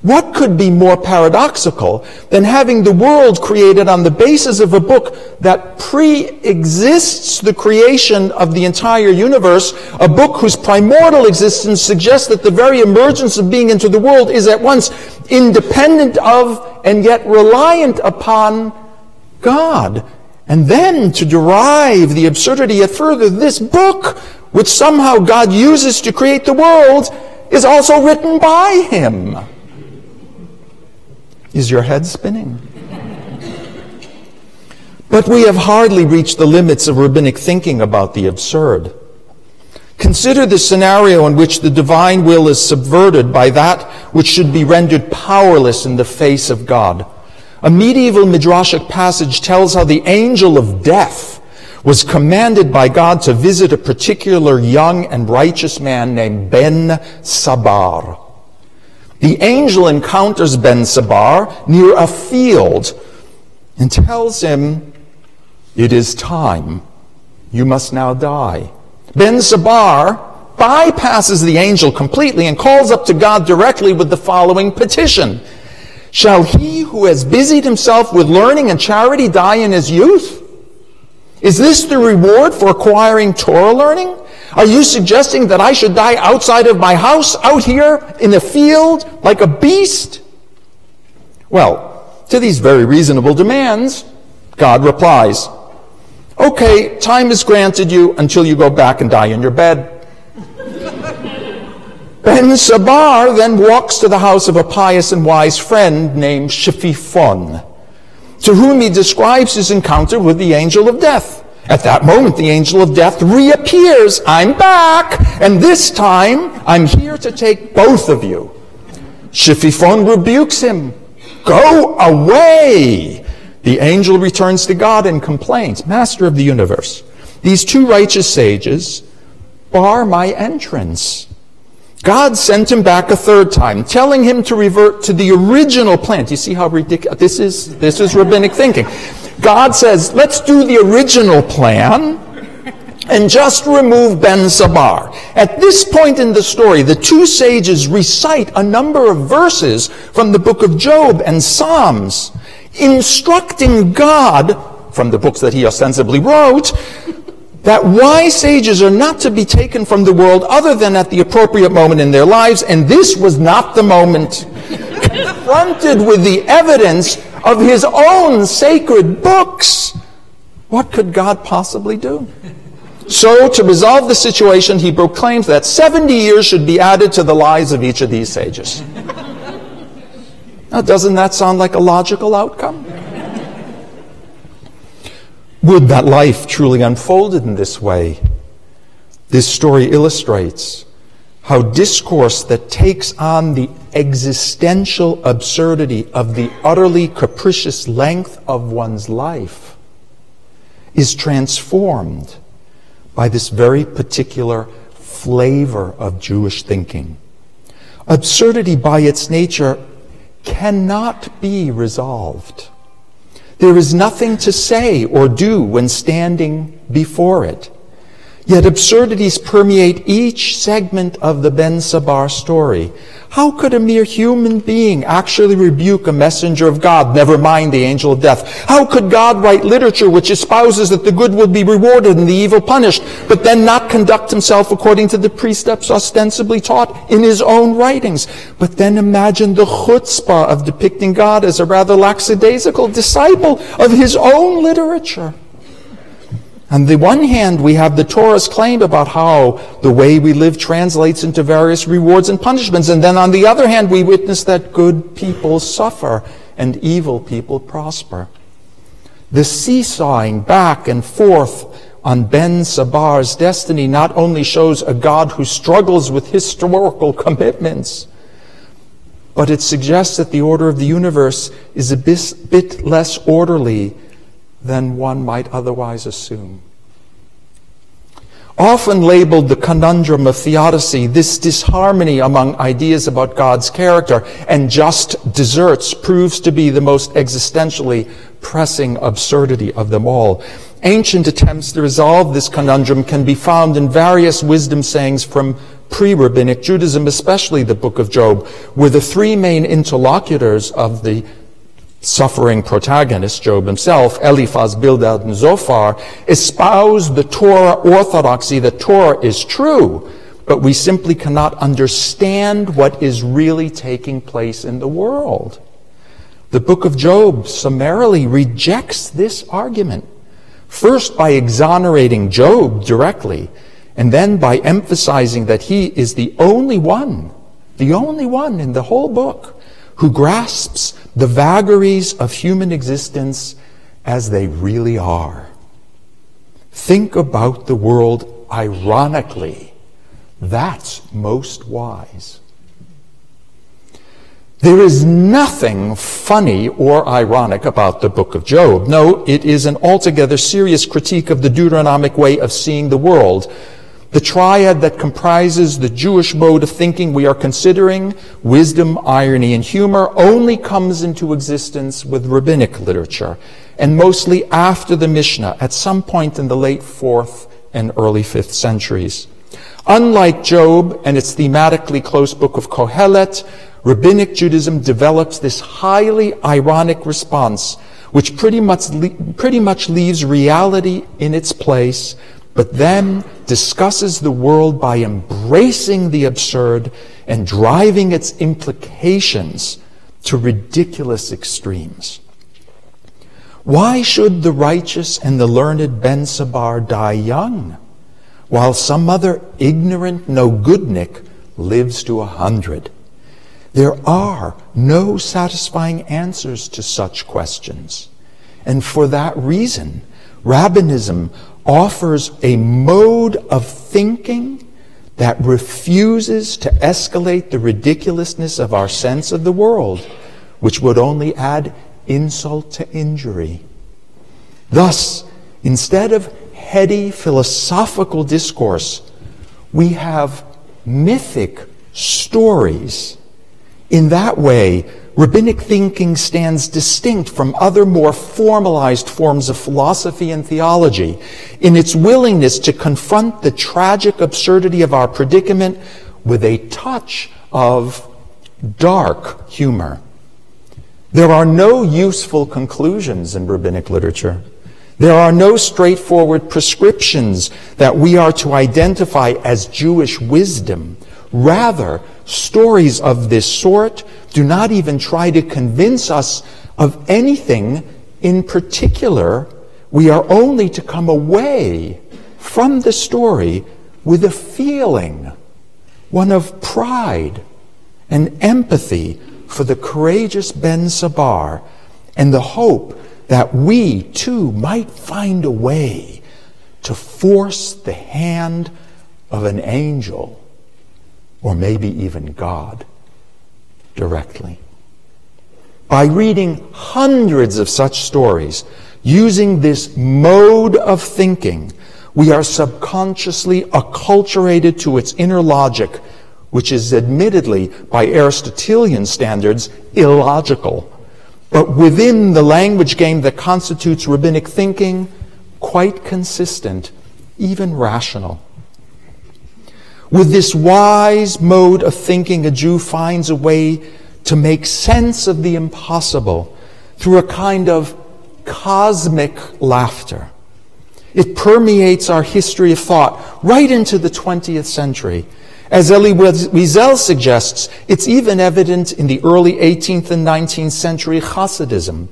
What could be more paradoxical than having the world created on the basis of a book that pre-exists the creation of the entire universe, a book whose primordial existence suggests that the very emergence of being into the world is at once independent of and yet reliant upon God? And then to derive the absurdity yet further, this book, which somehow God uses to create the world, is also written by him. Is your head spinning? But we have hardly reached the limits of rabbinic thinking about the absurd. Consider the scenario in which the divine will is subverted by that which should be rendered powerless in the face of God. A medieval midrashic passage tells how the angel of death was commanded by God to visit a particular young and righteous man named Ben Sabar. The angel encounters Ben Sabar near a field and tells him, "It is time. You must now die." Ben Sabar bypasses the angel completely and calls up to God directly with the following petition: "Shall he who has busied himself with learning and charity die in his youth? Is this the reward for acquiring Torah learning? Are you suggesting that I should die outside of my house, out here in the field, like a beast?" Well, to these very reasonable demands, God replies, "Okay, time is granted you until you go back and die in your bed." Ben Sabar then walks to the house of a pious and wise friend named Shififon, to whom he describes his encounter with the angel of death. At that moment, the angel of death reappears. "I'm back, and this time I'm here to take both of you." Shififon rebukes him. "Go away!" The angel returns to God and complains, "Master of the universe, these two righteous sages bar my entrance." God sent him back a third time, telling him to revert to the original plan. Do you see how ridiculous this is rabbinic thinking? God says, let's do the original plan and just remove Ben Sabar. At this point in the story, the two sages recite a number of verses from the book of Job and Psalms, instructing God, from the books that he ostensibly wrote, that wise sages are not to be taken from the world other than at the appropriate moment in their lives, and this was not the moment. Confronted with the evidence of his own sacred books, what could God possibly do? So, to resolve the situation, he proclaims that 70 years should be added to the lives of each of these sages. Now, doesn't that sound like a logical outcome? Would that life truly unfolded in this way? This story illustrates how discourse that takes on the existential absurdity of the utterly capricious length of one's life is transformed by this very particular flavor of Jewish thinking. Absurdity by its nature cannot be resolved. There is nothing to say or do when standing before it. Yet absurdities permeate each segment of the Ben Sabar story. How could a mere human being actually rebuke a messenger of God, never mind the angel of death? How could God write literature which espouses that the good will be rewarded and the evil punished, but then not conduct himself according to the precepts ostensibly taught in his own writings? But then imagine the chutzpah of depicting God as a rather lackadaisical disciple of his own literature. On the one hand, we have the Torah's claim about how the way we live translates into various rewards and punishments. And then on the other hand, we witness that good people suffer and evil people prosper. The seesawing back and forth on Ben Sabar's destiny not only shows a God who struggles with historical commitments, but it suggests that the order of the universe is a bit less orderly than one might otherwise assume. Often labeled the conundrum of theodicy, this disharmony among ideas about God's character and just deserts proves to be the most existentially pressing absurdity of them all. Ancient attempts to resolve this conundrum can be found in various wisdom sayings from pre-rabbinic Judaism, especially the Book of Job, where the three main interlocutors of the suffering protagonist, Job himself, Eliphaz, Bildad, and Zophar, espouse the Torah orthodoxy that Torah is true, but we simply cannot understand what is really taking place in the world. The book of Job summarily rejects this argument, first by exonerating Job directly, and then by emphasizing that he is the only one in the whole book who grasps the vagaries of human existence as they really are. Think about the world ironically. That's most wise. There is nothing funny or ironic about the book of Job. No, it is an altogether serious critique of the Deuteronomic way of seeing the world. The triad that comprises the Jewish mode of thinking we are considering, wisdom, irony, and humor, only comes into existence with rabbinic literature, and mostly after the Mishnah, at some point in the late 4th and early 5th centuries. Unlike Job and its thematically close book of Kohelet, Rabbinic Judaism develops this highly ironic response, which pretty much leaves reality in its place, but then discusses the world by embracing the absurd and driving its implications to ridiculous extremes. Why should the righteous and the learned Ben Sabar die young, while some other ignorant no-goodnik lives to 100? There are no satisfying answers to such questions. And for that reason, Rabbinism offers a mode of thinking that refuses to escalate the ridiculousness of our sense of the world, which would only add insult to injury. Thus, instead of heady philosophical discourse, we have mythic stories. In that way, rabbinic thinking stands distinct from other more formalized forms of philosophy and theology in its willingness to confront the tragic absurdity of our predicament with a touch of dark humor. There are no useful conclusions in rabbinic literature. There are no straightforward prescriptions that we are to identify as Jewish wisdom. Rather, stories of this sort do not even try to convince us of anything in particular. We are only to come away from the story with a feeling, one of pride and empathy for the courageous Ben Sabar, and the hope that we too might find a way to force the hand of an angel, or maybe even God, directly. By reading hundreds of such stories, using this mode of thinking, we are subconsciously acculturated to its inner logic, which is admittedly, by Aristotelian standards, illogical, but within the language game that constitutes rabbinic thinking, quite consistent, even rational. With this wise mode of thinking, a Jew finds a way to make sense of the impossible through a kind of cosmic laughter. It permeates our history of thought right into the 20th century. As Elie Wiesel suggests, it's even evident in the early 18th and 19th century Hasidism.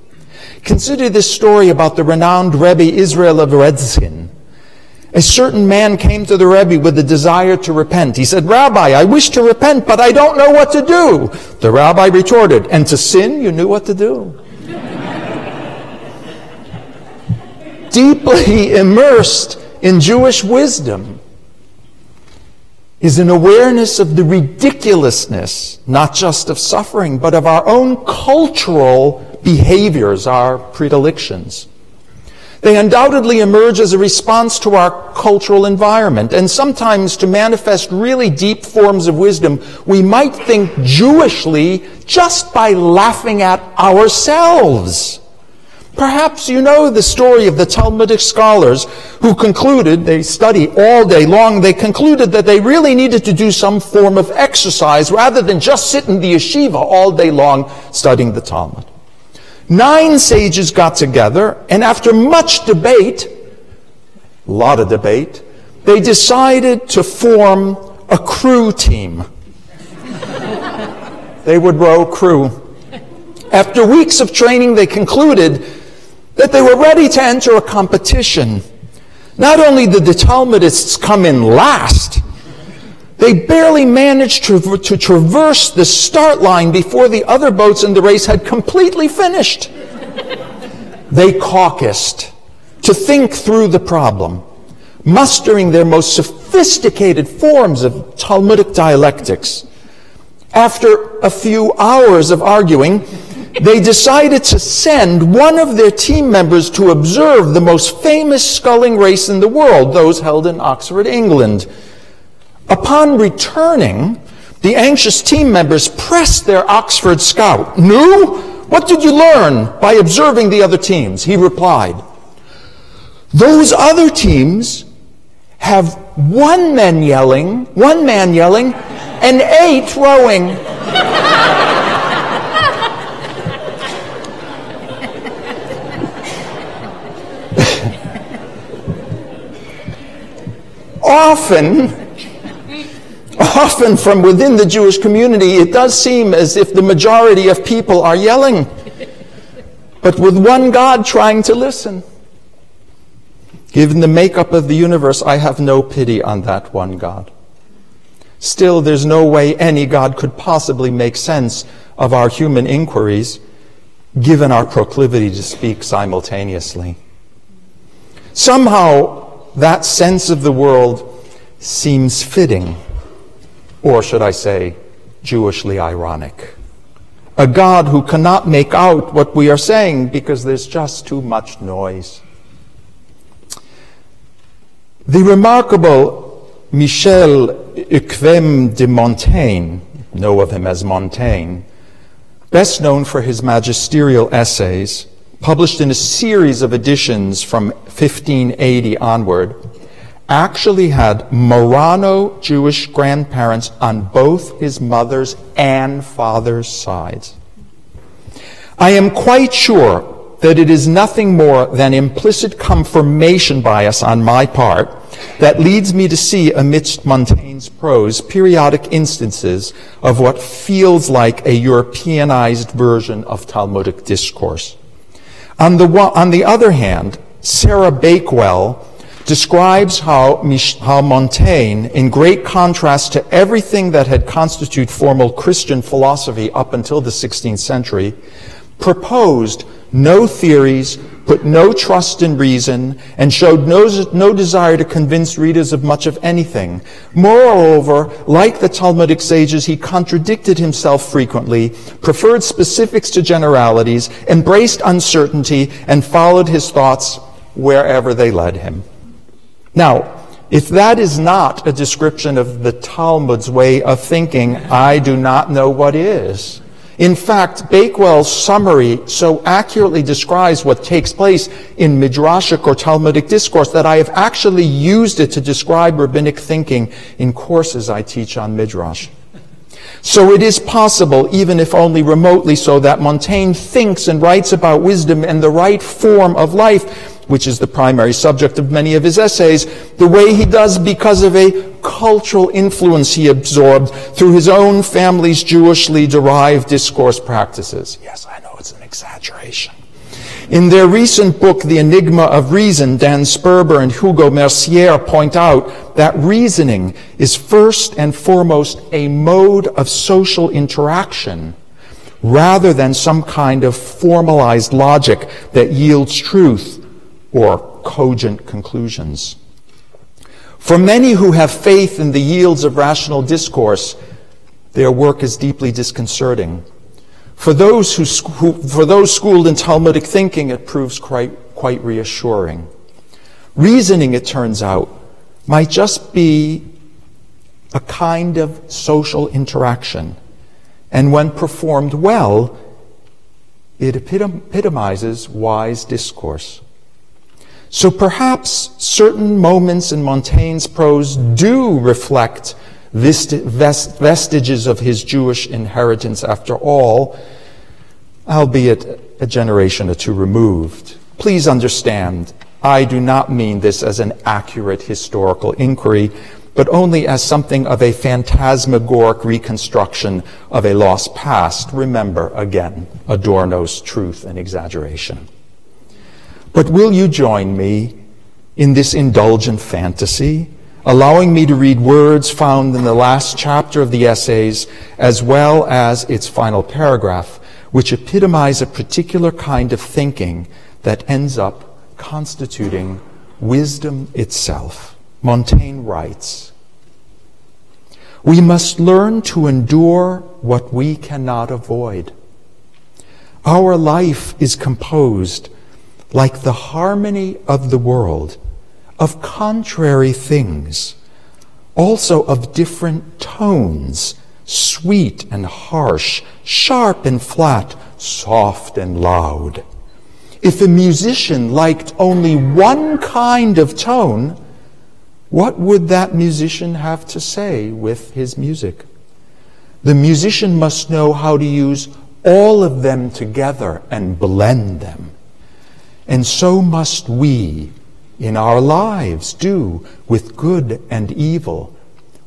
Consider this story about the renowned Rebbe Israel of Redzkin. A certain man came to the Rebbe with the desire to repent. He said, "Rabbi, I wish to repent, but I don't know what to do." The rabbi retorted, "And to sin, you knew what to do." Deeply immersed in Jewish wisdom is an awareness of the ridiculousness, not just of suffering, but of our own cultural behaviors, our predilections. They undoubtedly emerge as a response to our cultural environment, and sometimes to manifest really deep forms of wisdom, we might think Jewishly just by laughing at ourselves. Perhaps you know the story of the Talmudic scholars who concluded, they study all day long, they concluded that they really needed to do some form of exercise rather than just sit in the yeshiva all day long studying the Talmud. 9 sages got together, and after much debate, a lot of debate, they decided to form a crew team. They would row crew. After weeks of training, they concluded that they were ready to enter a competition. Not only did the Talmudists come in last, they barely managed to traverse the start line before the other boats in the race had completely finished. They caucused to think through the problem, mustering their most sophisticated forms of Talmudic dialectics. After a few hours of arguing, they decided to send one of their team members to observe the most famous sculling race in the world, those held in Oxford, England. Upon returning, the anxious team members pressed their Oxford scout. "No? What did you learn by observing the other teams?" He replied, "Those other teams have one man yelling, and 8 rowing." Often from within the Jewish community, it does seem as if the majority of people are yelling, but with one God trying to listen. Given the makeup of the universe, I have no pity on that one God. Still, there's no way any God could possibly make sense of our human inquiries, given our proclivity to speak simultaneously. Somehow, that sense of the world seems fitting, or should I say, Jewishly ironic. A God who cannot make out what we are saying because there's just too much noise. The remarkable Michel Euquem de Montaigne, know of him as Montaigne, best known for his magisterial essays, published in a series of editions from 1580 onward, actually had Marrano Jewish grandparents on both his mother's and father's sides. I am quite sure that it is nothing more than implicit confirmation bias on my part that leads me to see amidst Montaigne's prose periodic instances of what feels like a Europeanized version of Talmudic discourse. On the other hand, Sarah Bakewell describes how Montaigne, in great contrast to everything that had constituted formal Christian philosophy up until the 16th century, proposed no theories, put no trust in reason, and showed no desire to convince readers of much of anything. Moreover, like the Talmudic sages, he contradicted himself frequently, preferred specifics to generalities, embraced uncertainty, and followed his thoughts wherever they led him. Now, if that is not a description of the Talmud's way of thinking, I do not know what is. In fact, Bakewell's summary so accurately describes what takes place in Midrashic or Talmudic discourse that I have actually used it to describe rabbinic thinking in courses I teach on Midrash. So it is possible, even if only remotely so, that Montaigne thinks and writes about wisdom and the right form of life, which is the primary subject of many of his essays, the way he does because of a cultural influence he absorbed through his own family's Jewishly derived discourse practices. Yes, I know it's an exaggeration. In their recent book, The Enigma of Reason, Dan Sperber and Hugo Mercier point out that reasoning is first and foremost a mode of social interaction rather than some kind of formalized logic that yields truth or cogent conclusions. For many who have faith in the yields of rational discourse, their work is deeply disconcerting. For those schooled in Talmudic thinking, it proves quite reassuring. Reasoning, it turns out, might just be a kind of social interaction, and when performed well, it epitomizes wise discourse. So perhaps certain moments in Montaigne's prose do reflect vestiges of his Jewish inheritance after all, albeit a generation or two removed. Please understand, I do not mean this as an accurate historical inquiry, but only as something of a phantasmagoric reconstruction of a lost past. Remember, again, Adorno's truth and exaggeration. But will you join me in this indulgent fantasy, allowing me to read words found in the last chapter of the essays, as well as its final paragraph, which epitomize a particular kind of thinking that ends up constituting wisdom itself. Montaigne writes, "We must learn to endure what we cannot avoid. Our life is composed, like the harmony of the world, of contrary things, also of different tones, sweet and harsh, sharp and flat, soft and loud. If a musician liked only one kind of tone, what would that musician have to say with his music? The musician must know how to use all of them together and blend them. And so must we, in our lives, do with good and evil,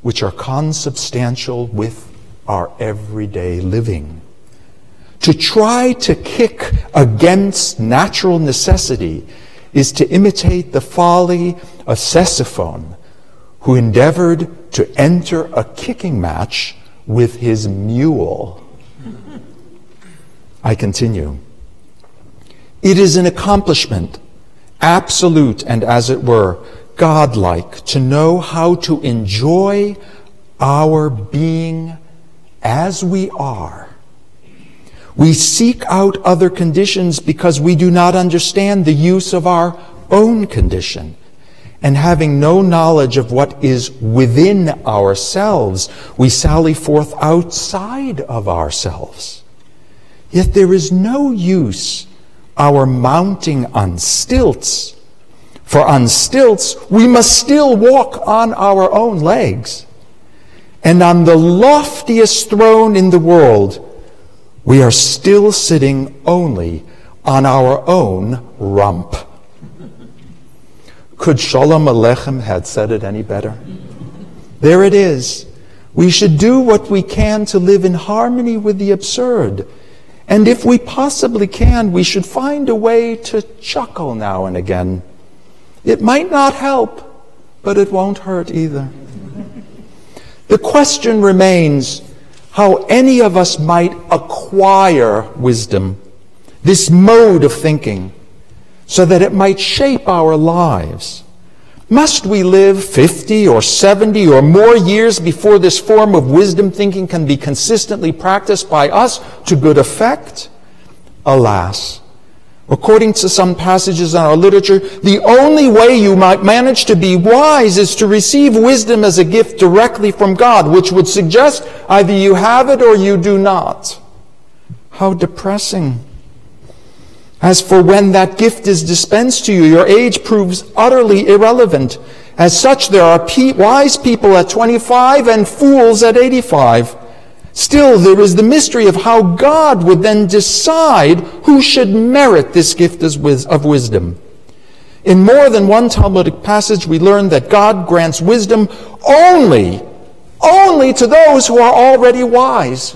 which are consubstantial with our everyday living. To try to kick against natural necessity is to imitate the folly of Ctesiphon, who endeavored to enter a kicking match with his mule." I continue. "It is an accomplishment, absolute and, as it were, godlike, to know how to enjoy our being as we are. We seek out other conditions because we do not understand the use of our own condition. And having no knowledge of what is within ourselves, we sally forth outside of ourselves. Yet there is no use our mounting on stilts, for on stilts we must still walk on our own legs. And on the loftiest throne in the world, we are still sitting only on our own rump." Could Sholem Aleichem had said it any better? There it is. We should do what we can to live in harmony with the absurd. And if we possibly can, we should find a way to chuckle now and again. It might not help, but it won't hurt either. The question remains how any of us might acquire wisdom, this mode of thinking, so that it might shape our lives. Must we live 50 or 70 or more years before this form of wisdom thinking can be consistently practiced by us to good effect? Alas, according to some passages in our literature, the only way you might manage to be wise is to receive wisdom as a gift directly from God, which would suggest either you have it or you do not. How depressing. As for when that gift is dispensed to you, your age proves utterly irrelevant. As such, there are wise people at 25 and fools at 85. Still, there is the mystery of how God would then decide who should merit this gift of wisdom. In more than one Talmudic passage, we learn that God grants wisdom only to those who are already wise.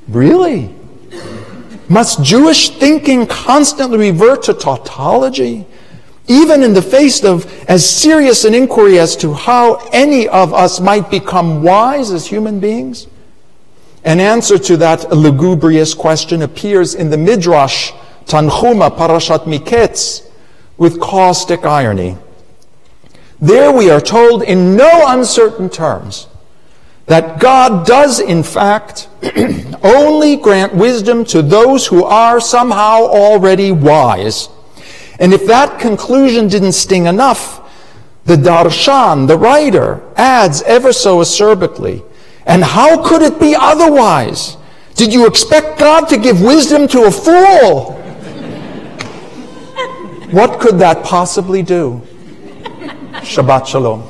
Really? Must Jewish thinking constantly revert to tautology, even in the face of as serious an inquiry as to how any of us might become wise as human beings? An answer to that lugubrious question appears in the Midrash Tanchuma Parashat Miketz with caustic irony. There we are told in no uncertain terms that God does in fact only grant wisdom to those who are somehow already wise. And if that conclusion didn't sting enough, the Darshan, the writer, adds ever so acerbically, and how could it be otherwise? Did you expect God to give wisdom to a fool? What could that possibly do? Shabbat Shalom.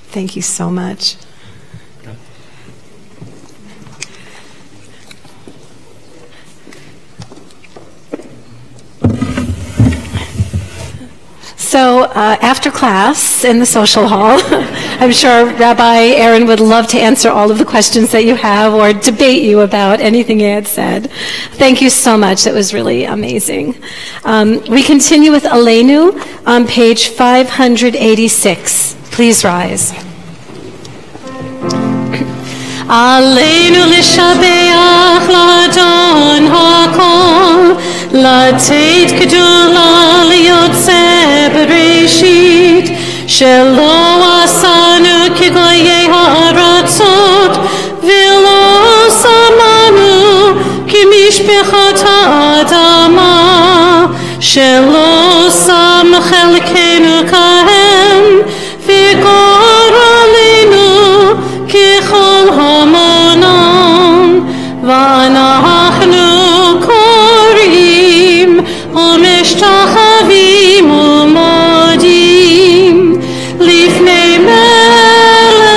Thank you so much. So after class in the social hall, I'm sure Rabbi Aaron would love to answer all of the questions that you have or debate you about anything he had said. Thank you so much. That was really amazing. We continue with Aleinu on page 586. Please rise. Aleinu l'shabeach l'adon hakol, לתת גדולה ליוצא בראשית, שלא עשנו כגויי הארצות, ולא שמנו כמשפחת האדמה, שלא שם חלקנו כהם, וגור עלינו ככל המונם, ואנחנו קוראים ומשתחווים ומודים לפני מלך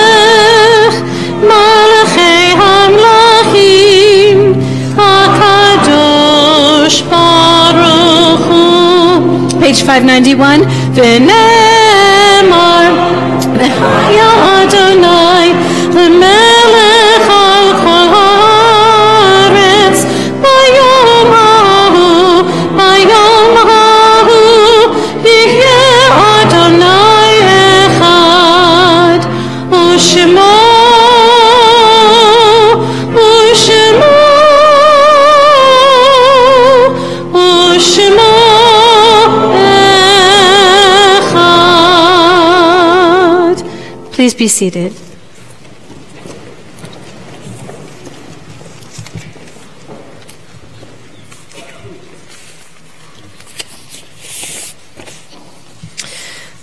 מלכי המלכים הקדוש ברוך הוא. Page 591. ונאמר וחיה אדוני למלך על כל הארץ ביום ההוא יהיה אדוני אחד ושמו אחד. Please be seated.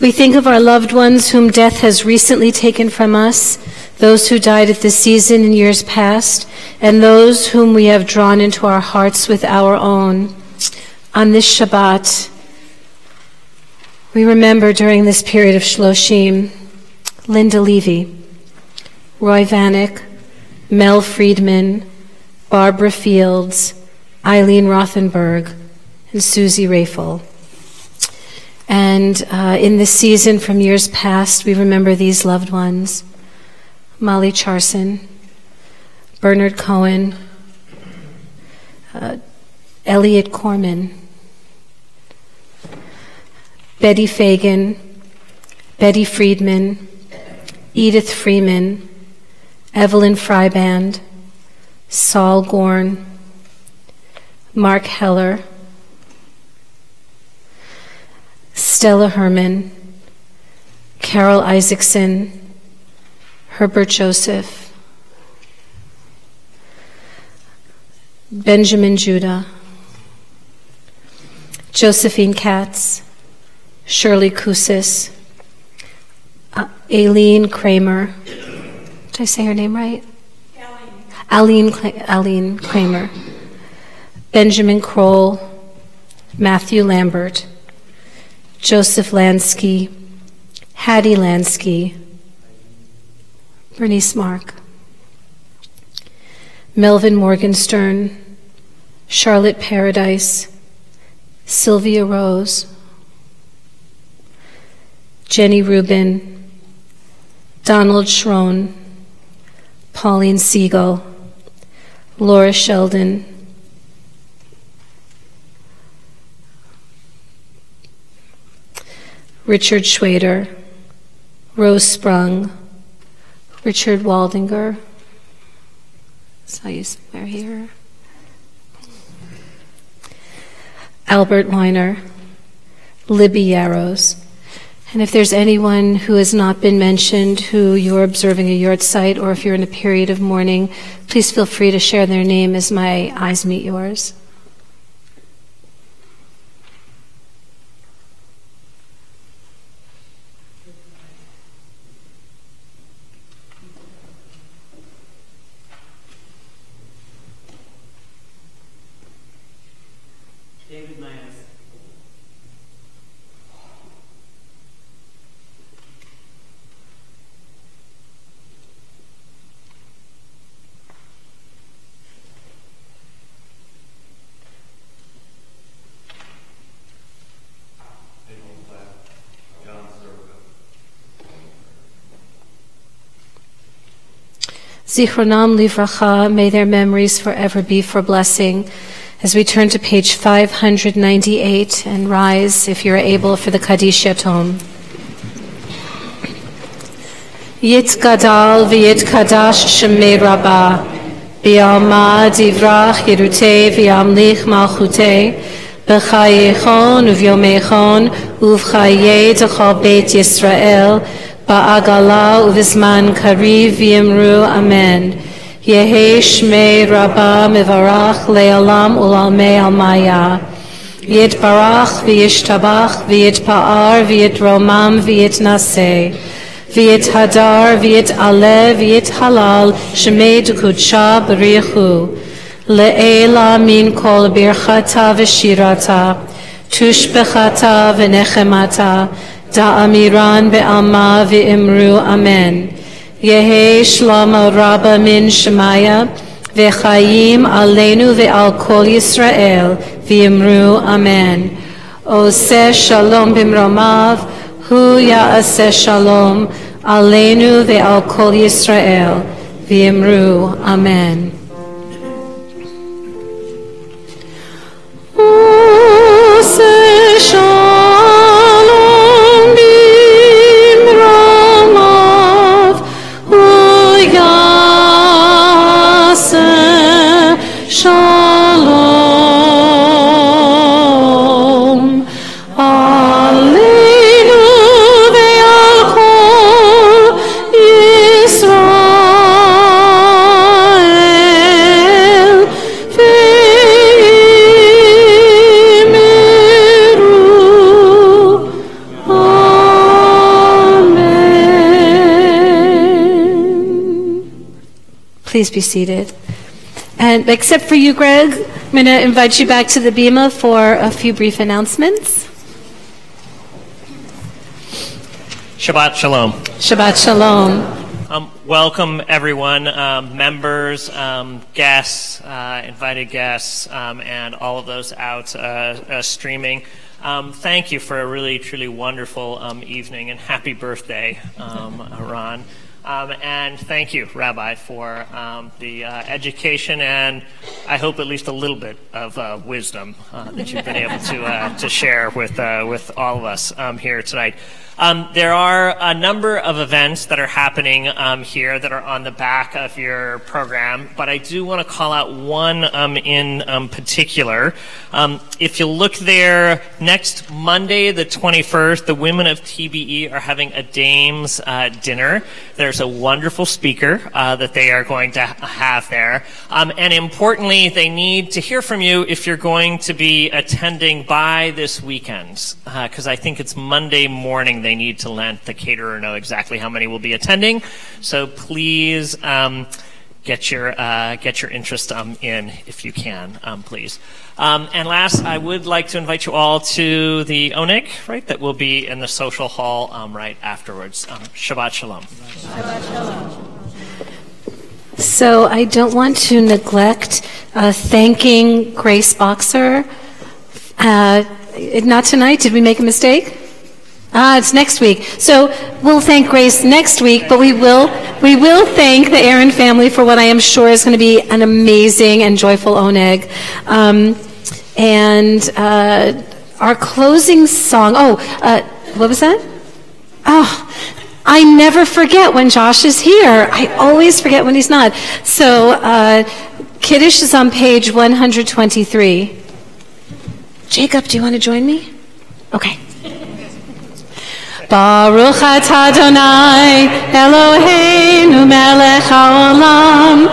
We think of our loved ones whom death has recently taken from us, those who died at this season in years past, and those whom we have drawn into our hearts with our own. On this Shabbat, we remember during this period of Shloshim, Linda Levy, Roy Vanek, Mel Friedman, Barbara Fields, Eileen Rothenberg, and Susie Rafel. And in this season from years past, we remember these loved ones: Molly Charson, Bernard Cohen, Elliot Corman, Betty Fagan, Betty Friedman, Edith Freeman, Evelyn Freiband, Saul Gorn, Mark Heller, Stella Herman, Carol Isaacson, Herbert Joseph, Benjamin Judah, Josephine Katz, Shirley Kusis, Aileen Kramer. Did I say her name right? Aileen Kramer. Benjamin Kroll, Matthew Lambert, Joseph Lansky, Hattie Lansky, Bernice Mark, Melvin Morgenstern, Charlotte Paradise, Sylvia Rose, Jenny Rubin, Donald Schroen, Pauline Siegel, Laura Sheldon, Richard Schwader, Rose Sprung, Richard Waldinger, saw you somewhere here, Albert Weiner, Libby Yarrows. And if there's anyone who has not been mentioned who you're observing a yard site, or if you're in a period of mourning, please feel free to share their name as my eyes meet yours. Zichronam livracha, may their memories forever be for blessing. As we turn to page 598 and rise, if you're able, for the Kaddish Yatom. Yit gadal v'yit kadash shemei rabba, b'yalma divrach yerutei v'yamlich malchutei, b'chayechon uv'yomechon uv'chayei d'chol beit Yisrael, Ba'agala uvizman kariv v'yimru amen. Yehe shmei rabba mevarach le'alam ulalmei almaya. Yit barach v'yishtabach v'yit pa'ar v'yit romam v'yit naseh. V'yit hadar v'yit aleh v'yit halal shmei d'kudsha b'richu. Le'ela min kol birchata v'shirata. Tushbechata v'nechemata. Da'amiran be'alma v'imru amen. Yehe shlama rabba min shemaya v'chayim aleinu ve'al kol Yisrael v'imru amen. Oseh shalom b'mromav hu ya'aseh shalom aleinu ve'al kol Yisrael v'imru amen. Oseh shalom Shalom, Aleinu ve'al kol Yisrael ve'imiru. Amen. Please be seated. And except for you, Greg, I'm going to invite you back to the bima for a few brief announcements. Shabbat Shalom. Shabbat Shalom. Welcome, everyone, members, guests, invited guests, and all of those out streaming. Thank you for a really, truly wonderful evening, and happy birthday, Ron. And thank you, Rabbi, for the education and I hope at least a little bit of wisdom that you've been able to share with all of us here tonight. There are a number of events that are happening here that are on the back of your program, but I do want to call out one in particular. If you look there, next Monday, the 21st, the women of TBE are having a Dames dinner. There's a wonderful speaker that they are going to have there. And importantly, Additionally, they need to hear from you if you're going to be attending by this weekend, because I think it's Monday morning they need to let the caterer know exactly how many will be attending. So please get your interest in if you can, please. And last, I would like to invite you all to the oneg, right, that will be in the social hall right afterwards. Shabbat Shalom. Shabbat Shalom. So I don't want to neglect thanking Grace Boxer. Not tonight. Did we make a mistake? It's next week. So we'll thank Grace next week, but we will thank the Aaron family for what I am sure is going to be an amazing and joyful oneg. And our closing song. What was that? Oh. I never forget when Josh is here. I always forget when he's not. So Kiddush is on page 123. Jacob, do you want to join me? Okay. Baruch atah Adonai Eloheinu melech haolam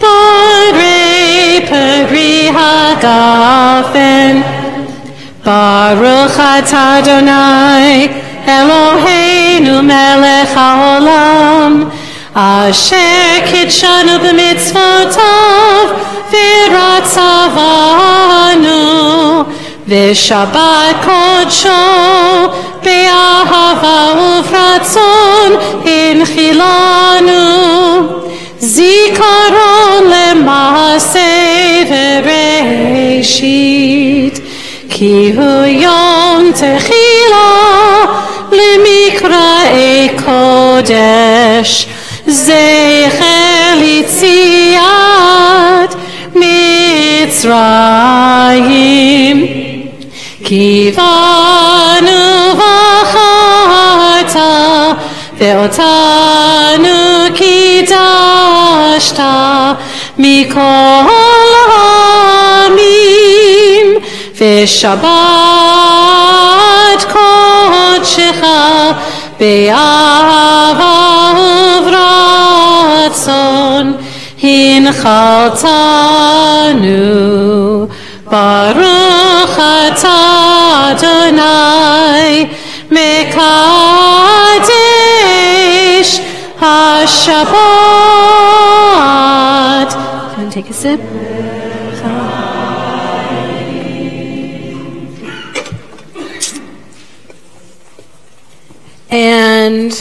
borei peri hagafen. Baruch atah Adonai Eloheinu melech haolam asher kitshanu b'mitzvotav v'ratzavanu v'shabbat kodsho be'ahava uvratzon inchilanu zikaron le'maseh v'reishit ki hu yom techila למקראי קודש זכר ליציאת מצרים כי באנו בחרת ואותנו קידשת מכל העמים ושבת קודשך באהבה וברצון הנחלתנו ברוך אתה אדוני מקדש השבת. Can I take a sip? And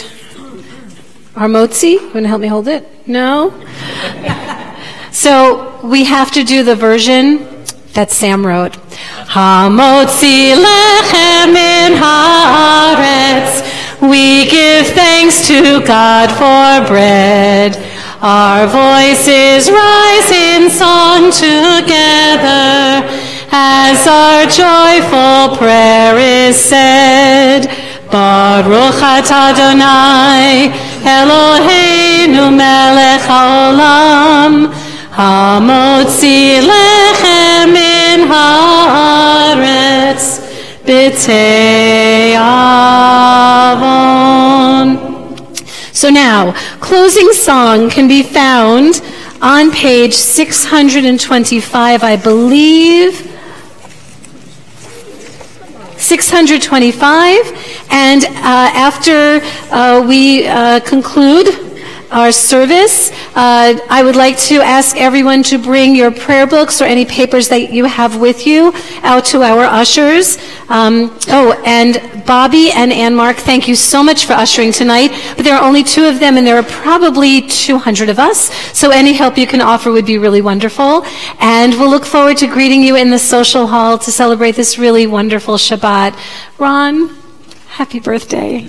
our motzi, you want to help me hold it? No? So we have to do the version that Sam wrote. Hamotzi lechem min haaretz. We give thanks to God for bread. Our voices rise in song together as our joyful prayer is said. Baruch atah Adonai Eloheinu melech haolam hamotzi lechem min haaretz b'tei avon. So now, closing song can be found on page 625, I believe. 625, and after we conclude our service, I would like to ask everyone to bring your prayer books or any papers that you have with you out to our ushers. And Bobby and Ann Mark, thank you so much for ushering tonight, but there are only 2 of them and there are probably 200 of us, so any help you can offer would be really wonderful. And we'll look forward to greeting you in the social hall to celebrate this really wonderful Shabbat. Ron, happy birthday.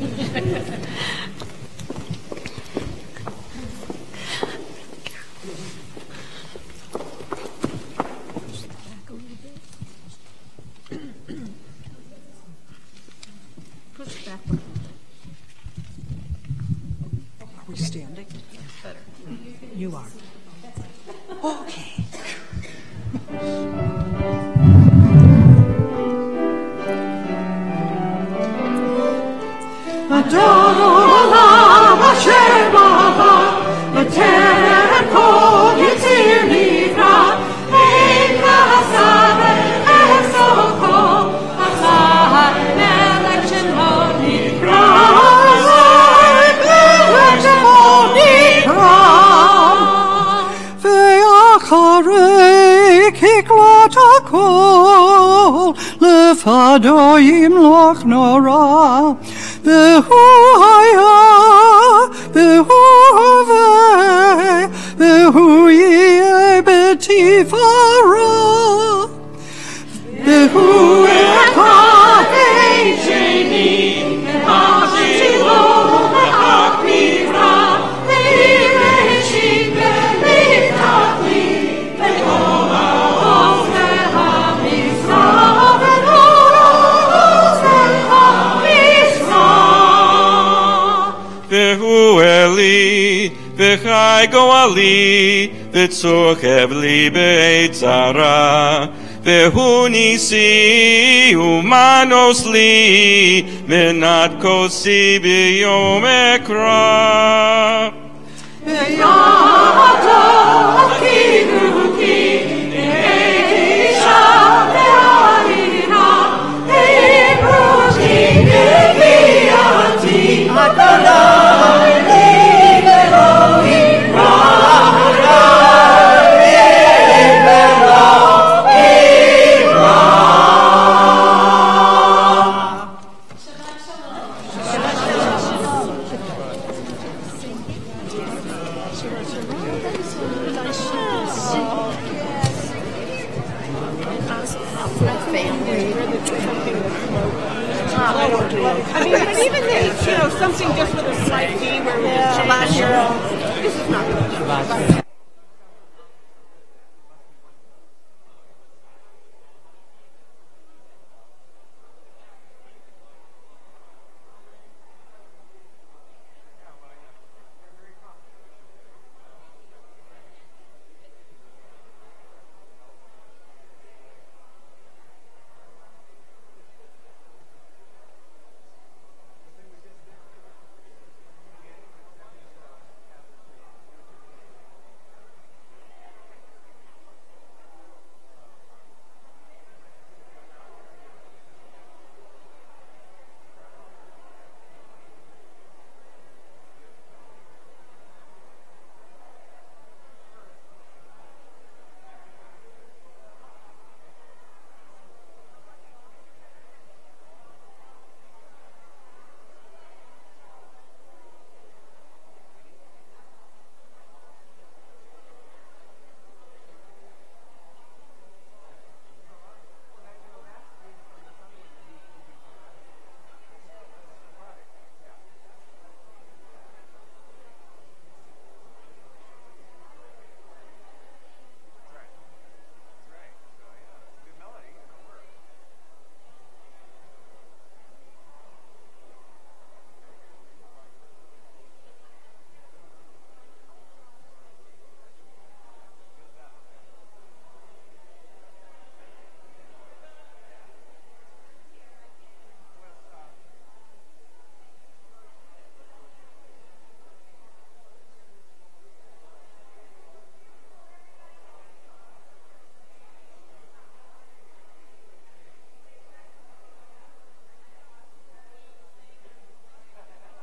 Standing? Better. You are. Okay. Adon olam asher b'ahav, v'terem kol yitzir nivra, Adoyim loch nora, Behu haya, Behu hove, Behu ye betifara, Behu ekade jeni, Ashilo behakmira, Behireshi belitati, Bekola osneha misra, Behu Eli, Bechai Goali, Betzochev li Beitzara, Behu Nisi, Umanos li, Menat Kosi Biyom Ekra. Beyato akiruki, Be'etisha be'alina, Be'ibruki be'viati, Adonai Elohim I mean, but even something just with a slight D where we Shabbat Shalom. This is not good.